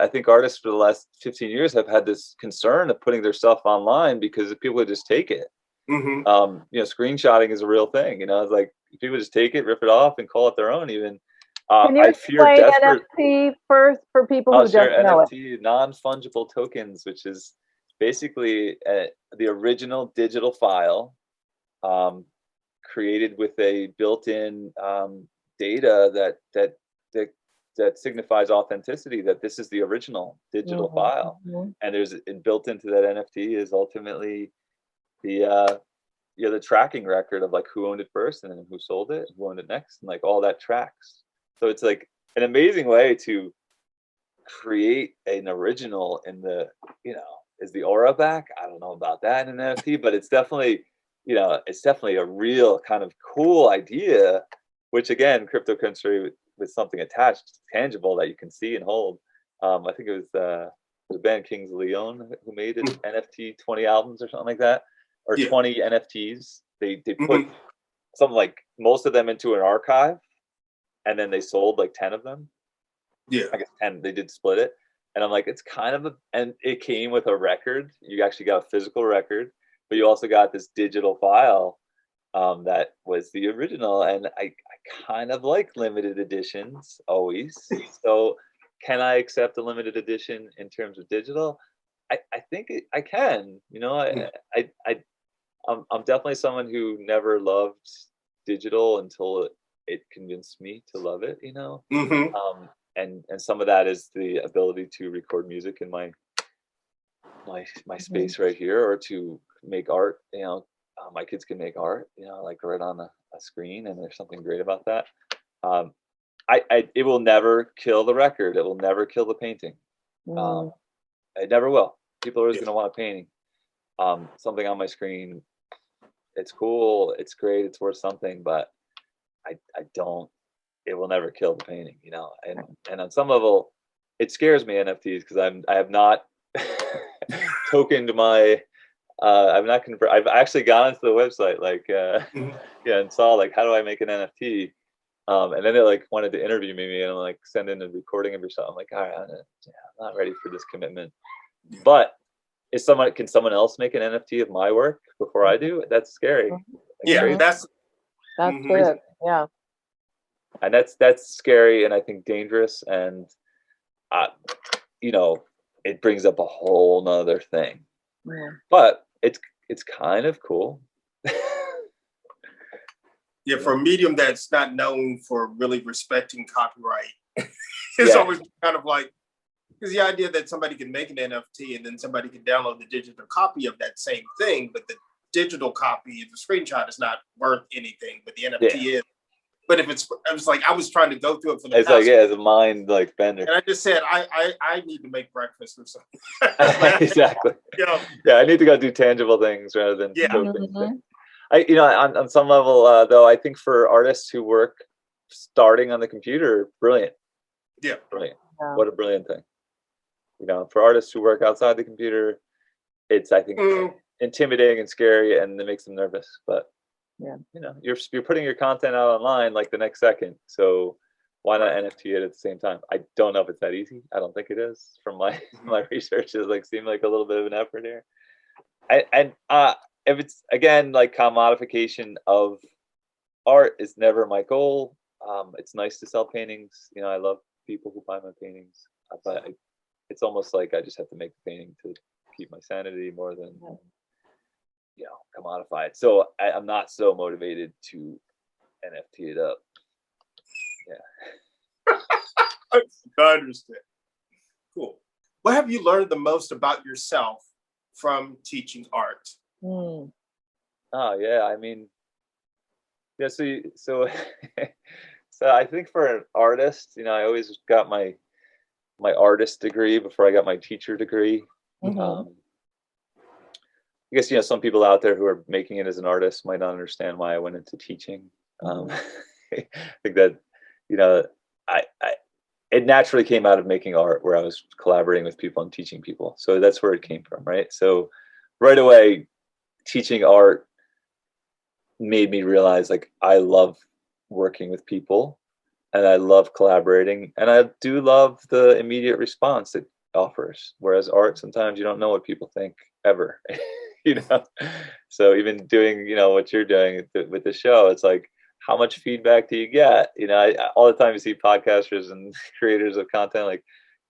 think artists for the last 15 years have had this concern of putting their stuff online because people would just take it. You know, screenshotting is a real thing. You know, it's like people just take it, rip it off, and call it their own. Even Can you explain NFT first for people who don't know it? NFT, non-fungible tokens, which is basically the original digital file, created with a built-in data that signifies authenticity, that this is the original digital file. And there's built into that NFT is ultimately the tracking record of like who owned it first and then who sold it, who owned it next, and like all that tracks. So it's like an amazing way to create an original in the, you know, is the aura back? I don't know about that in an NFT, but it's definitely, you know, it's definitely a real kind of cool idea, which again, cryptocurrency with something attached, tangible that you can see and hold. I think it was the band Kings of Leon who made it, NFT 20 albums or something like that, or 20 NFTs. They put something like most of them into an archive, and then they sold like 10 of them. Yeah, I guess 10. They did split it, and I'm like, it's kind of and it came with a record. You actually got a physical record, but you also got this digital file that was the original. And I kind of like limited editions always. So can I accept a limited edition in terms of digital? I think I can. You know, I'm definitely someone who never loved digital until it convinced me to love it, you know. And some of that is the ability to record music in my space right here, or to make art. You know, my kids can make art, you know, like right on a screen, and there's something great about that. It will never kill the record. It will never kill the painting. It never will. People are always going to want a painting. Something on my screen, it's cool, it's great, it's worth something, but it will never kill the painting, you know. And on some level, it scares me, NFTs, because I have not tokened my I've actually gone into the website, like and saw like, how do I make an NFT? And then they like wanted to interview me, and I'm like, send in a recording of yourself. I'm like, all right, I'm not ready for this commitment. But can someone else make an NFT of my work before I do? That's scary. That's good. Yeah. And that's scary, and I think dangerous, and you know, it brings up a whole nother thing. But it's kind of cool. For a medium that's not known for really respecting copyright, it's always kind of like, because the idea that somebody can make an NFT and then somebody can download the digital copy of that same thing, but the digital copy, the screenshot, is not worth anything, but the NFT is. But if I was like, I was trying to go through it for the it's like, it's a mind like bender. And I just said, I need to make breakfast or something. Exactly. I need to go do tangible things rather than tokens. On some level, though, I think for artists who work starting on the computer, brilliant. Brilliant. What a brilliant thing. You know, for artists who work outside the computer, it's, I think, intimidating and scary, and it makes them nervous. But you know, you're putting your content out online like the next second. So why not NFT it at the same time? I don't know if it's that easy. I don't think it is. From my research, it like seemed like a little bit of an effort here. And if it's again like commodification of art is never my goal. It's nice to sell paintings. You know, I love people who buy my paintings, but it's almost like I just have to make the painting to keep my sanity more than commodify it. So I'm not so motivated to NFT it up. Yeah. I understand. Cool. What have you learned the most about yourself from teaching art? Oh yeah, I mean, yeah. So I think for an artist, you know, I always got my artist degree before I got my teacher degree. I guess, you know, some people out there who are making it as an artist might not understand why I went into teaching. I think that, you know, it naturally came out of making art where I was collaborating with people and teaching people. So that's where it came from, right? So right away, teaching art made me realize like I love working with people and I love collaborating and I do love the immediate response it offers. Whereas art, sometimes you don't know what people think ever, you know? So even doing, you know, what you're doing with the show, it's like, how much feedback do you get? You know, all the time you see podcasters and creators of content like,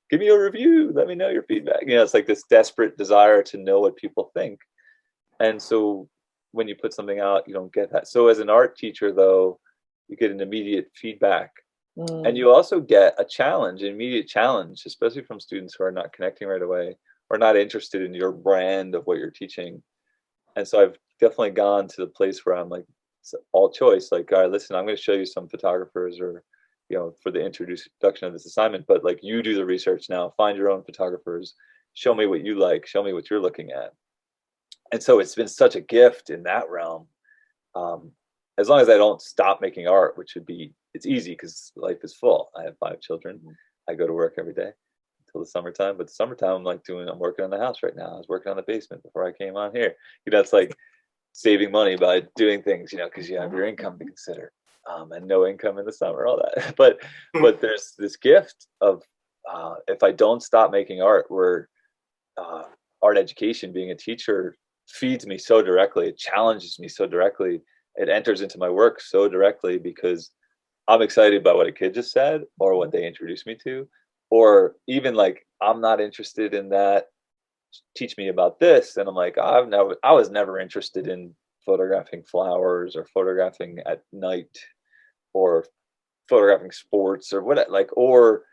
give me a review, let me know your feedback. You know, it's like this desperate desire to know what people think. And so when you put something out, you don't get that. So as an art teacher, though, you get an immediate feedback. And you also get a challenge, an immediate challenge, especially from students who are not connecting right away or not interested in your brand of what you're teaching. And so I've definitely gone to the place where I'm like, it's all choice. Like, all right, listen, I'm going to show you some photographers or, you know, for the introduction of this assignment, but like you do the research now, find your own photographers, show me what you like, show me what you're looking at. And so it's been such a gift in that realm. As long as I don't stop making art, which would be, it's easy because life is full. I have 5 children. I go to work every day until the summertime, but the summertime I'm working on the house right now. I was working on the basement before I came on here. You know, it's like saving money by doing things, you know, because you have your income to consider, and no income in the summer, all that. But there's this gift of if I don't stop making art, where art education, being a teacher, feeds me so directly, it challenges me so directly, it enters into my work so directly because I'm excited by what a kid just said or what they introduced me to, or even like I'm not interested in that, teach me about this, and I'm like, I was never interested in photographing flowers or photographing at night or photographing sports or what, like, or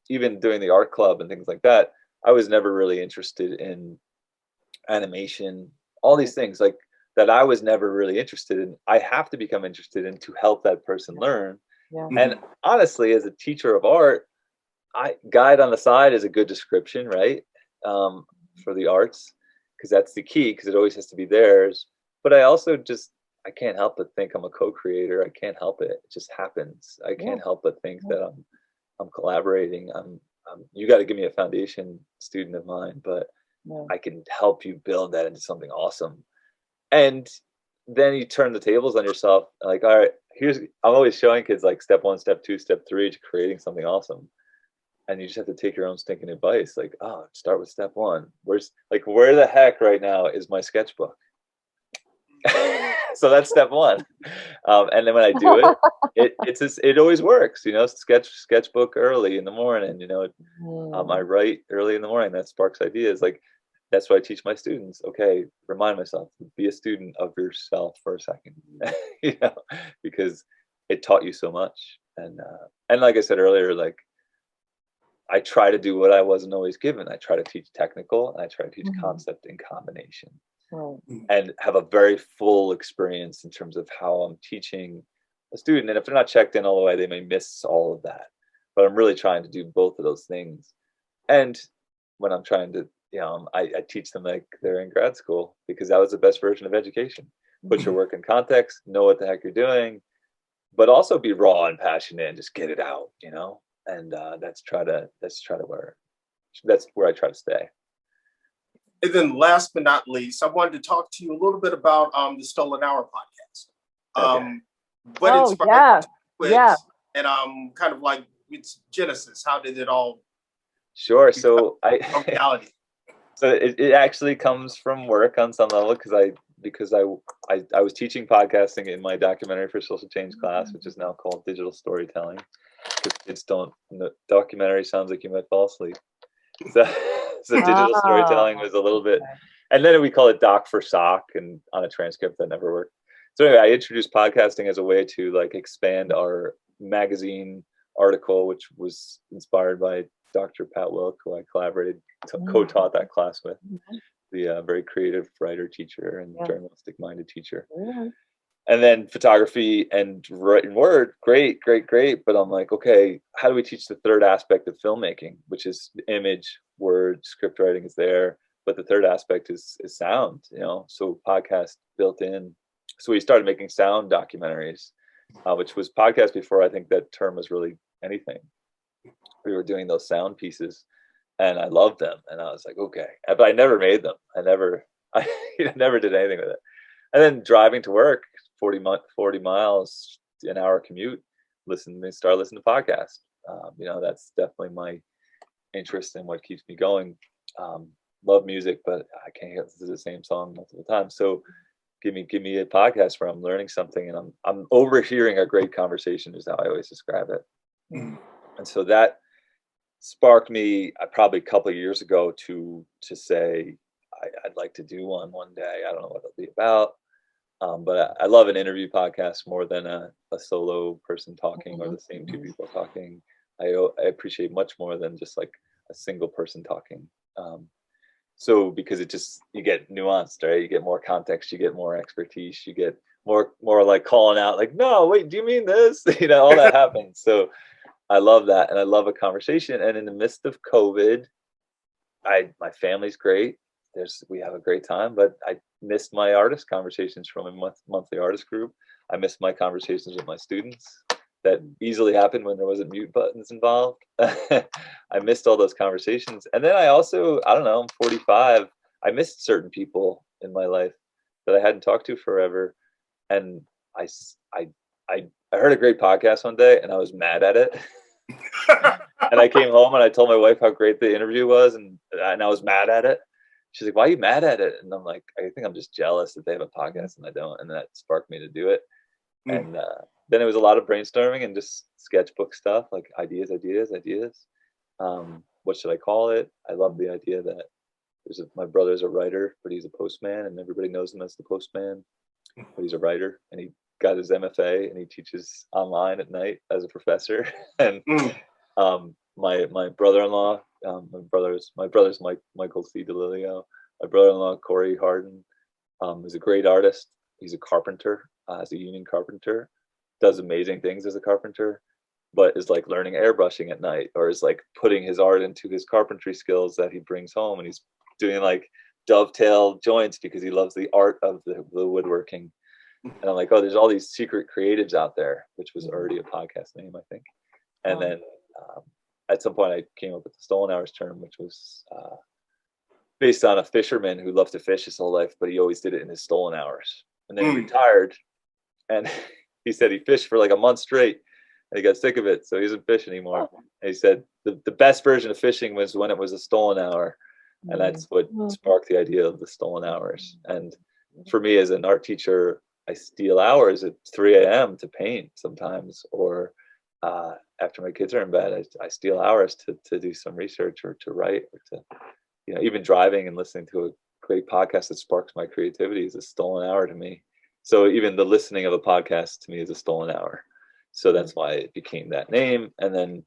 even doing the art club and things like that. I was never really interested in animation, all these things like that I was never really interested in. I have to become interested in to help that person learn. And honestly, as a teacher of art, guide on the side is a good description, right? For the arts, because that's the key, because it always has to be theirs. But I also I can't help but think I'm a co-creator. I can't help it. It just happens. I can't help but think that I'm collaborating. You got to give me a foundation student of mine, but I can help you build that into something awesome. And then you turn the tables on yourself. Like, all right, I'm always showing kids like step 1, step 2, step 3 to creating something awesome. And you just have to take your own stinking advice. Like, start with step 1. Where the heck right now is my sketchbook? So that's step 1. And then when I do it always works, you know, sketchbook early in the morning, you know, I write early in the morning. That sparks ideas. Like, that's what I teach my students. Okay, remind myself, be a student of yourself for a second, you know, because it taught you so much. And like I said earlier, like, I try to do what I wasn't always given. I try to teach technical and I try to teach concept in combination, and have a very full experience in terms of how I'm teaching a student. And if they're not checked in all the way, they may miss all of that. But I'm really trying to do both of those things. And when I'm trying to, you know, I teach them like they're in grad school, because that was the best version of education. Put your work in context, know what the heck you're doing, but also be raw and passionate and just get it out, you know. And that's where I try to stay. And then last but not least, I wanted to talk to you a little bit about the Stolen Hour podcast. What inspired you to quit and kind of like its genesis. How did it all? Sure. So reality. So it actually comes from work on some level because I was teaching podcasting in my documentary for social change class, which is now called digital storytelling. Because kids don't, documentary sounds like you might fall asleep. So digital storytelling was a little bit, and then we call it doc for sock, and on a transcript that never worked. So anyway, I introduced podcasting as a way to like expand our magazine article, which was inspired by Dr. Pat Wilk, who I co-taught that class with, the very creative writer, teacher, and journalistic-minded teacher. And then photography and written word, great. But I'm like, okay, how do we teach the third aspect of filmmaking, which is image, word, script writing is there, but the third aspect is sound, so podcast built in. So we started making sound documentaries, which was podcast before I think that term was really anything. We were doing those sound pieces and I loved them. And I was like, okay, but I never made them. I never did anything with it. And then driving to work, 40 miles, an hour commute, start listening to podcasts. That's definitely my interest in what keeps me going. Love music, but I can't listen to the same song multiple times. So give me a podcast where I'm learning something and I'm overhearing a great conversation is how I always describe it. And so that sparked me probably a couple of years ago to say I'd like to do one day. I don't know what it'll be about, but I love an interview podcast more than a solo person talking or the same two people talking. I appreciate much more than just like a single person talking. So because you get nuanced, right? You get more context, you get more expertise, you get more like calling out, like, no, wait, do you mean this? All that happens. So I love that, and I love a conversation. And in the midst of COVID, my family's great. We have a great time, but I missed my artist conversations from a monthly artist group. I missed my conversations with my students that easily happened when there wasn't mute buttons involved. I missed all those conversations. And then I also, I don't know, I'm 45. I missed certain people in my life that I hadn't talked to forever. And I heard a great podcast one day and I was mad at it. And I came home and I told my wife how great the interview was, and I was mad at it. She's like, why are you mad at it? And I'm like, I think I'm just jealous that they have a podcast and I don't. And that sparked me to do it. And then it was a lot of brainstorming and just sketchbook stuff, like ideas. What should I call it? I love the idea that my brother's a writer, but he's a postman, and everybody knows him as the postman. But he's a writer, and he got his MFA, and he teaches online at night as a professor. And my brother-in-law, my brother's Michael C. Dalelio. My brother-in-law Corey Harden is a great artist. He's a carpenter, as a union carpenter, does amazing things as a carpenter, but is like learning airbrushing at night, or is like putting his art into his carpentry skills that he brings home, and he's doing like dovetail joints because he loves the art of the woodworking. And I'm like, oh, there's all these secret creatives out there, which was already a podcast name, I think. And then at some point I came up with the stolen hours term, which was based on a fisherman who loved to fish his whole life, but he always did it in his stolen hours. And then he retired, and he said he fished for like a month straight and he got sick of it, so he doesn't fish anymore. And he said the best version of fishing was when it was a stolen hour. And that's what sparked the idea of the stolen hours. And for me as an art teacher, I steal hours at 3 a.m. to paint sometimes, or after my kids are in bed, I steal hours to do some research or to write, or to, even driving and listening to a great podcast that sparks my creativity is a stolen hour to me. So even the listening of a podcast to me is a stolen hour. So that's why it became that name. And then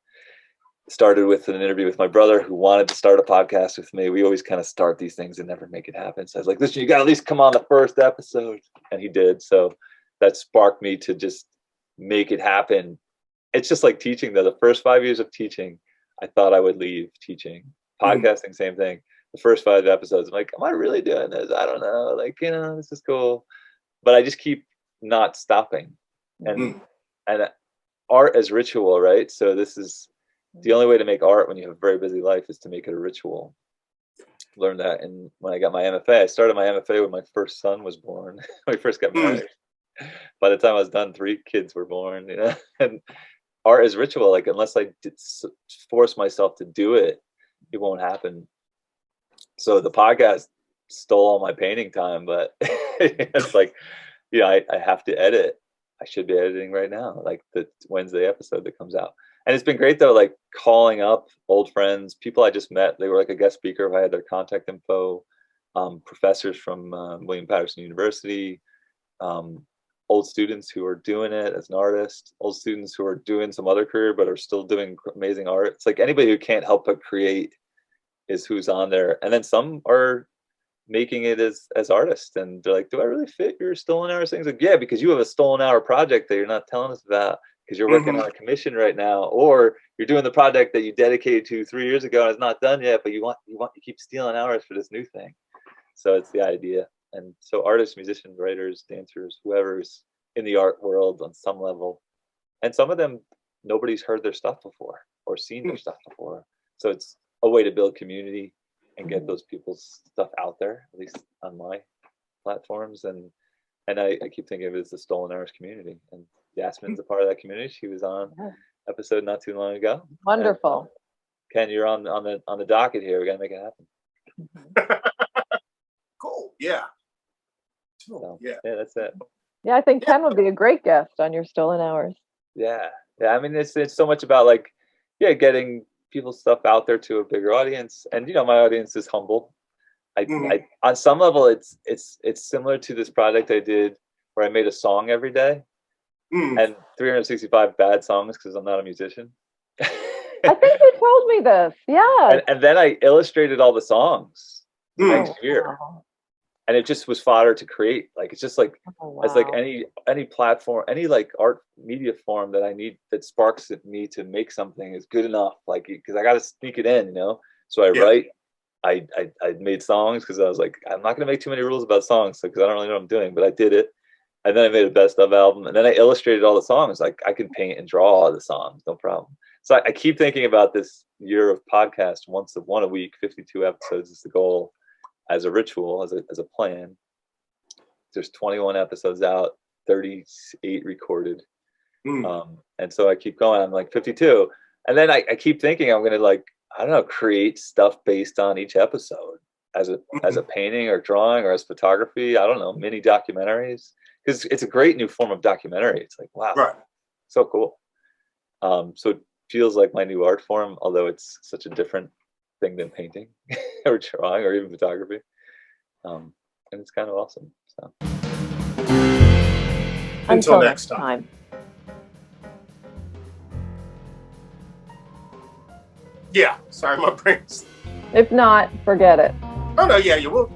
started with an interview with my brother who wanted to start a podcast with me. We always kind of start these things and never make it happen. So I was like, listen, you got to at least come on the first episode. And he did. So that sparked me to just make it happen. It's just like teaching, though. The first 5 years of teaching, I thought I would leave teaching. Podcasting, same thing. The first 5 episodes, I'm like, am I really doing this? I don't know. Like, this is cool. But I just keep not stopping. And art as ritual, right? So this is the only way to make art when you have a very busy life is to make it a ritual. Learned that. And when I got my MFA, I started my MFA when my first son was born. When we first got married. By the time I was done, 3 kids were born, and art is ritual. Like unless I force myself to do it, it won't happen. So the podcast stole all my painting time, but it's like, I have to edit. I should be editing right now, like the Wednesday episode that comes out. And it's been great though, like calling up old friends, people I just met. They were like a guest speaker if I had their contact info, professors from William Patterson University, old students who are doing it as an artist, old students who are doing some other career but are still doing amazing art. It's like anybody who can't help but create is who's on there. And then some are making it as artists, and they're like, do I really fit your stolen hours things? Like, yeah, because you have a stolen hour project that you're not telling us about because you're working on a commission right now, or you're doing the project that you dedicated to 3 years ago and it's not done yet, but you keep stealing hours for this new thing. So it's the idea. And so artists, musicians, writers, dancers, whoever's in the art world on some level, and some of them nobody's heard their stuff before or seen their stuff before. So it's a way to build community and get those people's stuff out there, at least on my platforms. And I keep thinking of it as the Stolen Hours community. And Yasmine's a part of that community. She was on episode not too long ago. Wonderful. And, Ken, you're on the docket here. We gotta make it happen. Cool. Yeah. So, yeah, that's it. Yeah, I think Ken would be a great guest on your Stolen Hours. Yeah. I mean, it's so much about like, getting people's stuff out there to a bigger audience. And my audience is humble. I on some level it's similar to this project I did where I made a song every day and 365 bad songs because I'm not a musician. I think you told me this. Yeah. And then I illustrated all the songs the next year. Wow. And it just was fodder to create. Like it's just like it's like any platform, any like art media form that I need that sparks me to make something is good enough. Like because I got to sneak it in, So I write. I made songs because I was like, I'm not going to make too many rules about songs because I don't really know what I'm doing. But I did it, and then I made a best of album, and then I illustrated all the songs. Like I can paint and draw all the songs, no problem. So I keep thinking about this year of podcast, one a week, 52 episodes is the goal. As a ritual, as a plan. There's 21 episodes out, 38 recorded. And so I keep going. I'm like 52. And then I keep thinking I'm going to like, I don't know, create stuff based on each episode as a painting or drawing or as photography. I don't know, mini documentaries. Because it's a great new form of documentary. It's like, wow, so cool. So it feels like my new art form, although it's such a different thing than painting or drawing or even photography, and it's kind of awesome. So until next time. Yeah, sorry, my brain's. If not, forget it. Oh no, yeah, we'll